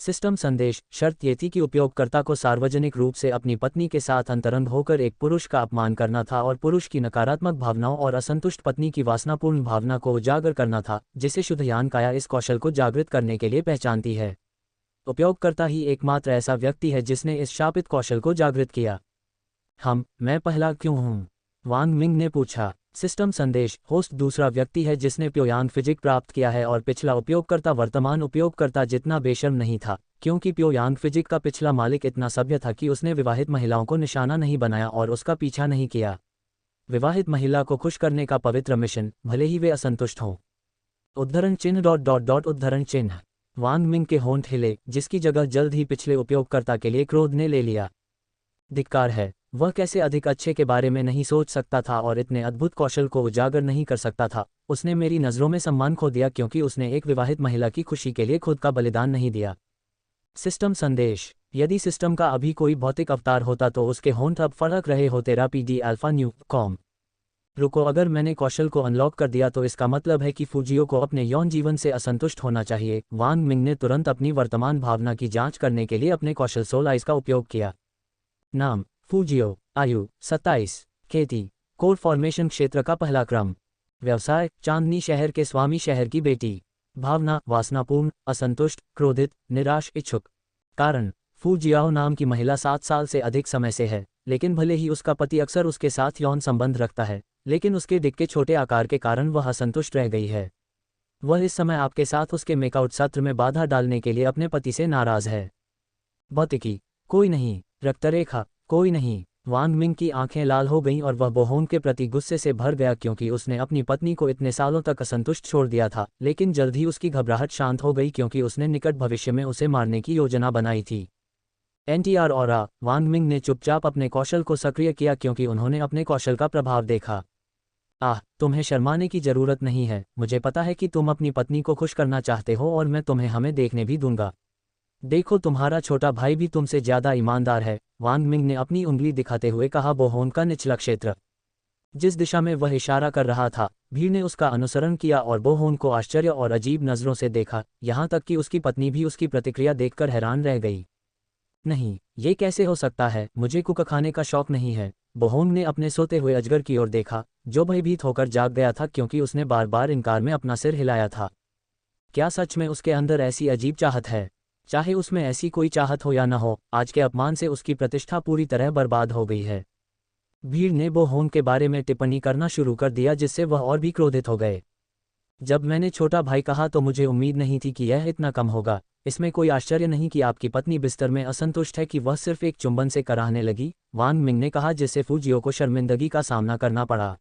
सिस्टम संदेश। शर्त ये थी कि उपयोगकर्ता को सार्वजनिक रूप से अपनी पत्नी के साथ अंतरंग होकर एक पुरुष का अपमान करना था और पुरुष की नकारात्मक भावनाओं और असंतुष्ट पत्नी की वासनापूर्ण भावना को उजागर करना था, जिसे शुद्धयान काया इस कौशल को जागृत करने के लिए पहचानती है। उपयोगकर्ता ही एकमात्र ऐसा व्यक्ति है जिसने इस शापित कौशल को जागृत किया। मैं पहला क्यों हूँ? वांग मिंग ने पूछा। सिस्टम संदेश। होस्ट दूसरा व्यक्ति है जिसने प्योयांग फिजिक प्राप्त किया है और पिछला उपयोगकर्ता वर्तमान उपयोगकर्ता जितना बेशर्म नहीं था, क्योंकि प्योयांग फिजिक का पिछला मालिक इतना सभ्य था कि उसने विवाहित महिलाओं को निशाना नहीं बनाया और उसका पीछा नहीं किया। विवाहित महिला को खुश करने का पवित्र मिशन, भले ही वे असंतुष्ट हों। उद्धरण चिन्ह उद्धरण चिन्ह। वांग मिंग के होंठ हिले, जिसकी जगह जल्द ही पिछले उपयोगकर्ता के लिए क्रोध ने ले लिया। धिक्कार है, वह कैसे अधिक अच्छे के बारे में नहीं सोच सकता था और इतने अद्भुत कौशल को उजागर नहीं कर सकता था। उसने मेरी नज़रों में सम्मान खो दिया क्योंकि उसने एक विवाहित महिला की खुशी के लिए खुद का बलिदान नहीं दिया। सिस्टम संदेश। यदि सिस्टम का अभी कोई भौतिक अवतार होता तो उसके होंठ अब फड़क रहे होते। PD alpha new com. रुको, अगर मैंने कौशल को अनलॉक कर दिया तो इसका मतलब है कि फूजियो को अपने यौन जीवन से असंतुष्ट होना चाहिए। वांग मिंग ने तुरंत अपनी वर्तमान भावना की जांच करने के लिए अपने कौशल सोल आइज का उपयोग किया। नाम फूजियो। आयु 27। खेती कोर फॉर्मेशन क्षेत्र का पहला क्रम। व्यवसाय चांदनी शहर के स्वामी शहर की बेटी। भावना वासनापूर्ण, असंतुष्ट, क्रोधित, निराश, इच्छुक। कारण फूजियाओ नाम की महिला 7 साल से अधिक समय से है, लेकिन भले ही उसका पति अक्सर उसके साथ यौन संबंध रखता है, लेकिन उसके डिक के छोटे आकार के कारण वह असंतुष्ट रह गई है। वह इस समय आपके साथ उसके मेकआउट सत्र में बाधा डालने के लिए अपने पति से नाराज है। भौतिकी कोई नहीं। रक्तरेखा कोई नहीं। वांग मिंग की आंखें लाल हो गईं और वह बोहोन के प्रति गुस्से से भर गया क्योंकि उसने अपनी पत्नी को इतने सालों तक असंतुष्ट छोड़ दिया था, लेकिन जल्द ही उसकी घबराहट शांत हो गई क्योंकि उसने निकट भविष्य में उसे मारने की योजना बनाई थी। NTR aura. वांग मिंग ने चुपचाप अपने कौशल को सक्रिय किया क्योंकि उन्होंने अपने कौशल का प्रभाव देखा। तुम्हें शर्माने की जरूरत नहीं है। मुझे पता है कि तुम अपनी पत्नी को खुश करना चाहते हो और मैं तुम्हें हमें देखने भी दूंगा। देखो, तुम्हारा छोटा भाई भी तुमसे ज्यादा ईमानदार है। वांग मिंग ने अपनी उंगली दिखाते हुए कहा। बोहोन का निचला क्षेत्र। जिस दिशा में वह इशारा कर रहा था, भीड़ ने उसका अनुसरण किया और बोहोन को आश्चर्य और अजीब नज़रों से देखा, यहाँ तक कि उसकी पत्नी भी उसकी प्रतिक्रिया देखकर हैरान रह गई। नहीं, ये कैसे हो सकता है? मुझे कुक खाने का शौक नहीं है। बोहोन ने अपने सोते हुए अजगर की ओर देखा, जो भयभीत होकर जाग गया था क्योंकि उसने बार बार इनकार में अपना सिर हिलाया था। क्या सच में उसके अंदर ऐसी अजीब चाहत है? चाहे उसमें ऐसी कोई चाहत हो या न हो, आज के अपमान से उसकी प्रतिष्ठा पूरी तरह बर्बाद हो गई है। भीड़ ने बोहोन के बारे में टिप्पणी करना शुरू कर दिया जिससे वह और भी क्रोधित हो गए। जब मैंने छोटा भाई कहा तो मुझे उम्मीद नहीं थी कि यह इतना कम होगा। इसमें कोई आश्चर्य नहीं कि आपकी पत्नी बिस्तर में असंतुष्ट है कि वह सिर्फ एक चुंबन से कराहने लगी, वांग मिंग ने कहा, जिससे फूजियो को शर्मिंदगी का सामना करना पड़ा।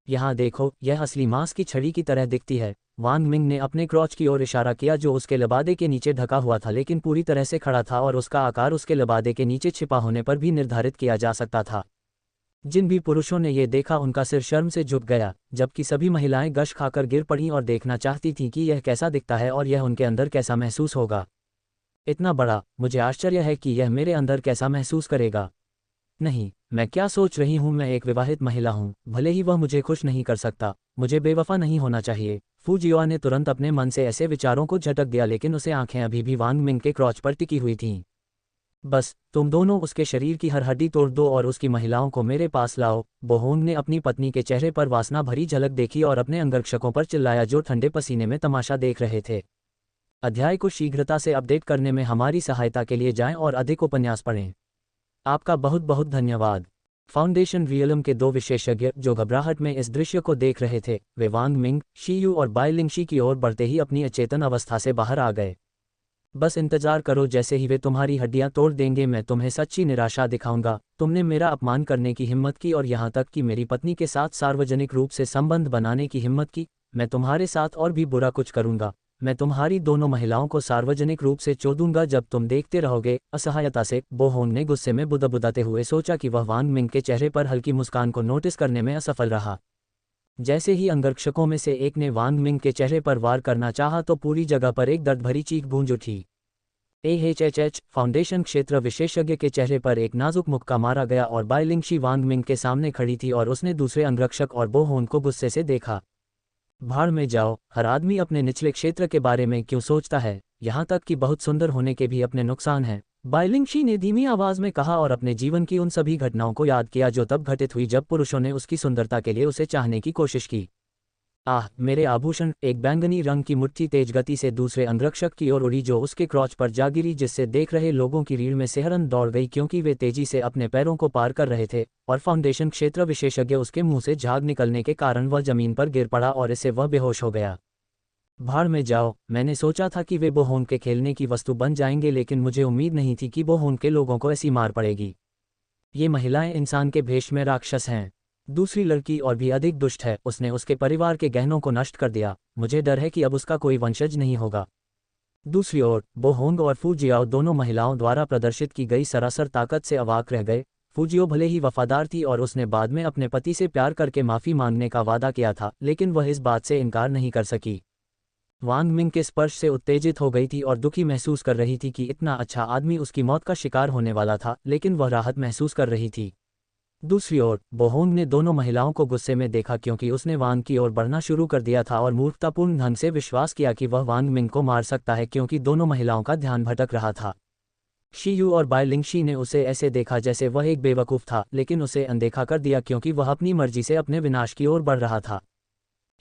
यहाँ देखो, यह असली मांस की छड़ी की तरह दिखती है। वांग मिंग ने अपने क्रॉच की ओर इशारा किया जो उसके लबादे के नीचे ढका हुआ था लेकिन पूरी तरह से खड़ा था और उसका आकार उसके लबादे के नीचे छिपा होने पर भी निर्धारित किया जा सकता था। जिन भी पुरुषों ने ये देखा उनका सिर शर्म से झुक गया, जबकि सभी महिलाएं गश खाकर गिर पड़ीं और देखना चाहती थीं कि यह कैसा दिखता है और यह उनके अंदर कैसा महसूस होगा। इतना बड़ा, मुझे आश्चर्य है कि यह मेरे अंदर कैसा महसूस करेगा। नहीं, मैं क्या सोच रही हूँ? मैं एक विवाहित महिला हूँ, भले ही वह मुझे खुश नहीं कर सकता। मुझे बेवफा नहीं होना चाहिए। फूजियो ने तुरंत अपने मन से ऐसे विचारों को झटक दिया, लेकिन उसे आंखें अभी भी वांग मिंग के क्रॉच पर टिकी हुई थीं। बस, तुम दोनों उसके शरीर की हर हड्डी तोड़ दो और उसकी महिलाओं को मेरे पास लाओ। बोहोन ने अपनी पत्नी के चेहरे पर वासना भरी झलक देखी और अपने अंगरक्षकों पर चिल्लाया जो ठंडे पसीने में तमाशा देख रहे थे। अध्याय को शीघ्रता से अपडेट करने में हमारी सहायता के लिए जाएं और अधिक उपन्यास पढ़ें। आपका बहुत बहुत धन्यवाद। फाउंडेशन रियलम के 2 विशेषज्ञ जो घबराहट में इस दृश्य को देख रहे थे, वे वांग मिंग, शी यू और बाई लिंगशी की ओर बढ़ते ही अपनी अचेतन अवस्था से बाहर आ गए। बस इंतजार करो, जैसे ही वे तुम्हारी हड्डियां तोड़ देंगे मैं तुम्हें सच्ची निराशा दिखाऊंगा। तुमने मेरा अपमान करने की हिम्मत की और यहाँ तक कि मेरी पत्नी के साथ सार्वजनिक रूप से संबंध बनाने की हिम्मत की। मैं तुम्हारे साथ और भी बुरा कुछ करूंगा। मैं तुम्हारी दोनों महिलाओं को सार्वजनिक रूप से चोदूंगा जब तुम देखते रहोगे। असहायता से बोहोंग ने गुस्से में बुदबुदाते हुए सोचा कि वह वांग मिंग के चेहरे पर हल्की मुस्कान को नोटिस करने में असफल रहा। जैसे ही अंगरक्षकों में से एक ने वांग मिंग के चेहरे पर वार करना चाहा तो पूरी जगह पर एक दर्द भरी चीख गूंज उठी। एएचएच फाउंडेशन क्षेत्र विशेषज्ञ के चेहरे पर एक नाजुक मुक्का मारा गया और बाइलिंगशी वांग मिंग के सामने खड़ी थी और उसने दूसरे अंगरक्षक और बोहोन को गुस्से से देखा। भाड़ में जाओ, हर आदमी अपने निचले क्षेत्र के बारे में क्यों सोचता है, यहाँ तक कि बहुत सुंदर होने के भी अपने नुकसान हैं। बाइलिंगशी ने धीमी आवाज में कहा और अपने जीवन की उन सभी घटनाओं को याद किया जो तब घटित हुई जब पुरुषों ने उसकी सुंदरता के लिए उसे चाहने की कोशिश की। आह मेरे आभूषण! एक बैंगनी रंग की मुट्ठी तेज गति से दूसरे अंगरक्षक की ओर उड़ी जो उसके क्रॉच पर जा गिरी, जिससे देख रहे लोगों की रीढ़ में सिहरन दौड़ गई क्योंकि वे तेजी से अपने पैरों को पार कर रहे थे और फाउंडेशन क्षेत्र विशेषज्ञ उसके मुंह से झाग निकलने के कारण वह जमीन पर गिर पड़ा और इससे वह बेहोश हो गया। भाड़ में जाओ, मैंने सोचा था कि वे बोहोन के खेलने की वस्तु बन जाएंगे, लेकिन मुझे उम्मीद नहीं थी कि बोहोन के लोगों को ऐसी मार पड़ेगी। ये महिलाएं इंसान के भेष में राक्षस हैं। दूसरी लड़की और भी अधिक दुष्ट है, उसने उसके परिवार के गहनों को नष्ट कर दिया। मुझे डर है कि अब उसका कोई वंशज नहीं होगा। दूसरी ओर बोहोंग और फूजियाओ दोनों महिलाओं द्वारा प्रदर्शित की गई सरासर ताकत से अवाक रह गए। फूजियो भले ही वफादार थी और उसने बाद में अपने पति से प्यार करके माफ़ी मांगने का वादा किया था, लेकिन वह इस बात से इनकार नहीं कर सकी। वांग मिंग के स्पर्श से उत्तेजित हो गई थी और दुखी महसूस कर रही थी कि इतना अच्छा आदमी उसकी मौत का शिकार होने वाला था, लेकिन वह राहत महसूस कर रही थी। दूसरी ओर बोहोंग ने दोनों महिलाओं को गुस्से में देखा क्योंकि उसने वांग की ओर बढ़ना शुरू कर दिया था और मूर्खतापूर्ण ढंग से विश्वास किया कि वह वांग मिंग को मार सकता है क्योंकि दोनों महिलाओं का ध्यान भटक रहा था। शीयू और बाइलिंगशी ने उसे ऐसे देखा जैसे वह एक बेवकूफ़ था, लेकिन उसे अनदेखा कर दिया क्योंकि वह अपनी मर्जी से अपने विनाश की ओर बढ़ रहा था।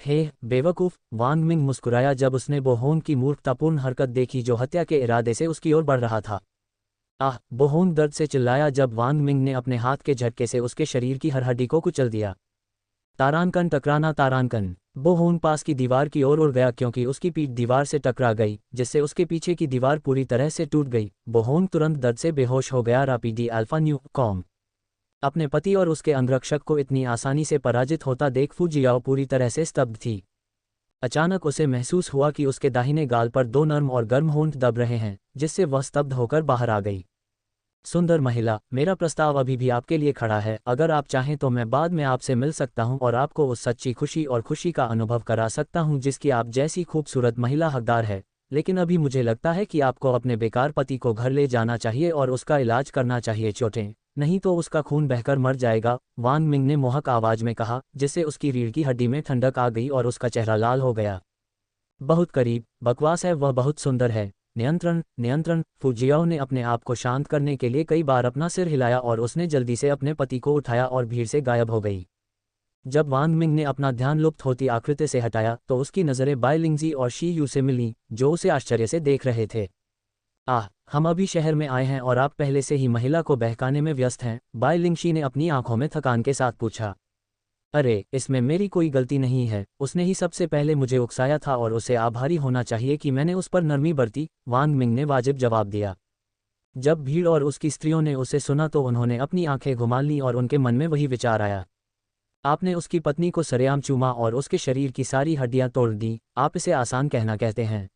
हे बेवकूफ़! वांग मिंग मुस्कुराया जब उसने बोहोंग की मूर्खतापूर्ण हरकत देखी जो हत्या के इरादे से उसकी ओर बढ़ रहा था। आह! बोहोंग दर्द से चिल्लाया जब वांग मिंग ने अपने हाथ के झटके से उसके शरीर की हर हड्डी को कुचल दिया। तारानकन टकराना तारानकन! बोहोंग पास की दीवार की ओर उड़ गया क्योंकि उसकी पीठ दीवार से टकरा गई, जिससे उसके पीछे की दीवार पूरी तरह से टूट गई। बोहोंग तुरंत दर्द से बेहोश हो गया। रापीडी अल्फा न्यू कॉम अपने पति और उसके अंगरक्षक को इतनी आसानी से पराजित होता देख फूजियाओ पूरी तरह से स्तब्ध थी। अचानक उसे महसूस हुआ कि उसके दाहिने गाल पर दो नर्म और गर्म होंठ दब रहे हैं, जिससे वह स्तब्ध होकर बाहर आ गई। सुंदर महिला, मेरा प्रस्ताव अभी भी आपके लिए खड़ा है। अगर आप चाहें तो मैं बाद में आपसे मिल सकता हूं और आपको उस सच्ची खुशी और खुशी का अनुभव करा सकता हूं जिसकी आप जैसी खूबसूरत महिला हकदार है। लेकिन अभी मुझे लगता है कि आपको अपने बेकार पति को घर ले जाना चाहिए और उसका इलाज करना चाहिए। चोटें नहीं तो उसका खून बहकर मर जाएगा, वांग मिंग ने मोहक आवाज में कहा, जिससे उसकी रीढ़ की हड्डी में ठंडक आ गई और उसका चेहरा लाल हो गया। बहुत करीब, बकवास है, वह बहुत सुंदर है। नियंत्रण नियंत्रण! फूजियाओ ने अपने आप को शांत करने के लिए कई बार अपना सिर हिलाया और उसने जल्दी से अपने पति को उठाया और भीड़ से गायब हो गई। जब वांग मिंग ने अपना ध्यान लुप्त होती आकृति से हटाया तो उसकी नज़रें बाइलिंगजी और शी यू से मिलीं, जो उसे आश्चर्य से देख रहे थे। आह! हम अभी शहर में आए हैं और आप पहले से ही महिला को बहकाने में व्यस्त हैं, बाइलिंगशी ने अपनी आंखों में थकान के साथ पूछा। अरे, इसमें मेरी कोई गलती नहीं है, उसने ही सबसे पहले मुझे उकसाया था और उसे आभारी होना चाहिए कि मैंने उस पर नरमी बरती, वांग मिंग ने वाजिब जवाब दिया। जब भीड़ और उसकी स्त्रियों ने उसे सुना तो उन्होंने अपनी आंखें घुमा लीं और उनके मन में वही विचार आया। आपने उसकी पत्नी को सरेआम चूमा और उसके शरीर की सारी हड्डियां तोड़ दी, आप इसे आसान कहना कहते हैं।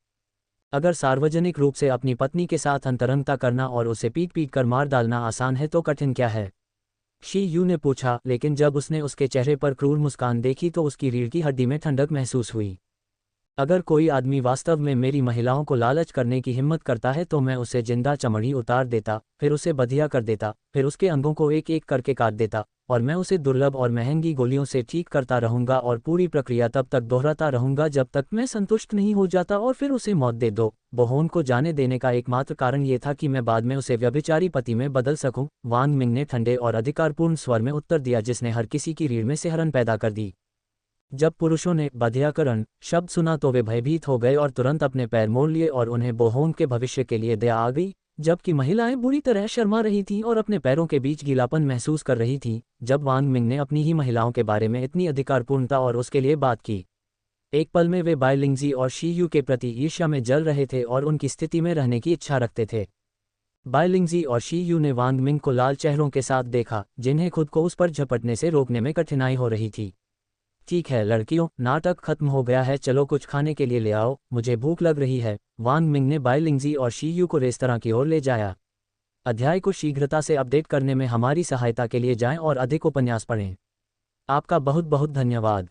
अगर सार्वजनिक रूप से अपनी पत्नी के साथ अंतरंगता करना और उसे पीट कर मार डालना आसान है तो कठिन क्या है? शी यू ने पूछा, लेकिन जब उसने उसके चेहरे पर क्रूर मुस्कान देखी तो उसकी रीढ़ की हड्डी में ठंडक महसूस हुई। अगर कोई आदमी वास्तव में मेरी महिलाओं को लालच करने की हिम्मत करता है तो मैं उसे जिंदा चमड़ी उतार देता, फिर उसे बधिया कर देता, फिर उसके अंगों को एक एक करके काट देता, और मैं उसे दुर्लभ और महंगी गोलियों से ठीक करता रहूंगा और पूरी प्रक्रिया तब तक दोहराता रहूंगा जब तक मैं संतुष्ट नहीं हो जाता और फिर उसे मौत दे दो। बोहोन को जाने देने का एकमात्र कारण ये था कि मैं बाद में उसे व्यभिचारी पति में बदल सकूं, वांग मिंग ने ठंडे और अधिकारपूर्ण स्वर में उत्तर दिया जिसने हर किसी की रीढ़ में सिहरन पैदा कर दी। जब पुरुषों ने बधियाकरण शब्द सुना तो वे भयभीत हो गए और तुरंत अपने पैर मोड़ लिए और उन्हें बोहोंग के भविष्य के लिए दया आ गई, जबकि महिलाएं बुरी तरह शर्मा रही थीं और अपने पैरों के बीच गीलापन महसूस कर रही थीं। जब वांग मिंग ने अपनी ही महिलाओं के बारे में इतनी अधिकारपूर्णता और उसके लिए बात की एक पल में वे बाइलिंगजी और शी यू के प्रति ईर्ष्या में जल रहे थे और उनकी स्थिति में रहने की इच्छा रखते थे। बाइलिंगजी और शी यू ने वांग मिंग को लाल चेहरों के साथ देखा, जिन्हें खुद को उस पर झपटने से रोकने में कठिनाई हो रही थी। ठीक है लड़कियों, नाटक खत्म हो गया है, चलो कुछ खाने के लिए ले आओ, मुझे भूख लग रही है। वांग मिंग ने बाइलिंगजी और शी यू को रेस्तरां की ओर ले जाया। अध्याय को शीघ्रता से अपडेट करने में हमारी सहायता के लिए जाएं और अधिक उपन्यास पढ़ें। आपका बहुत बहुत धन्यवाद।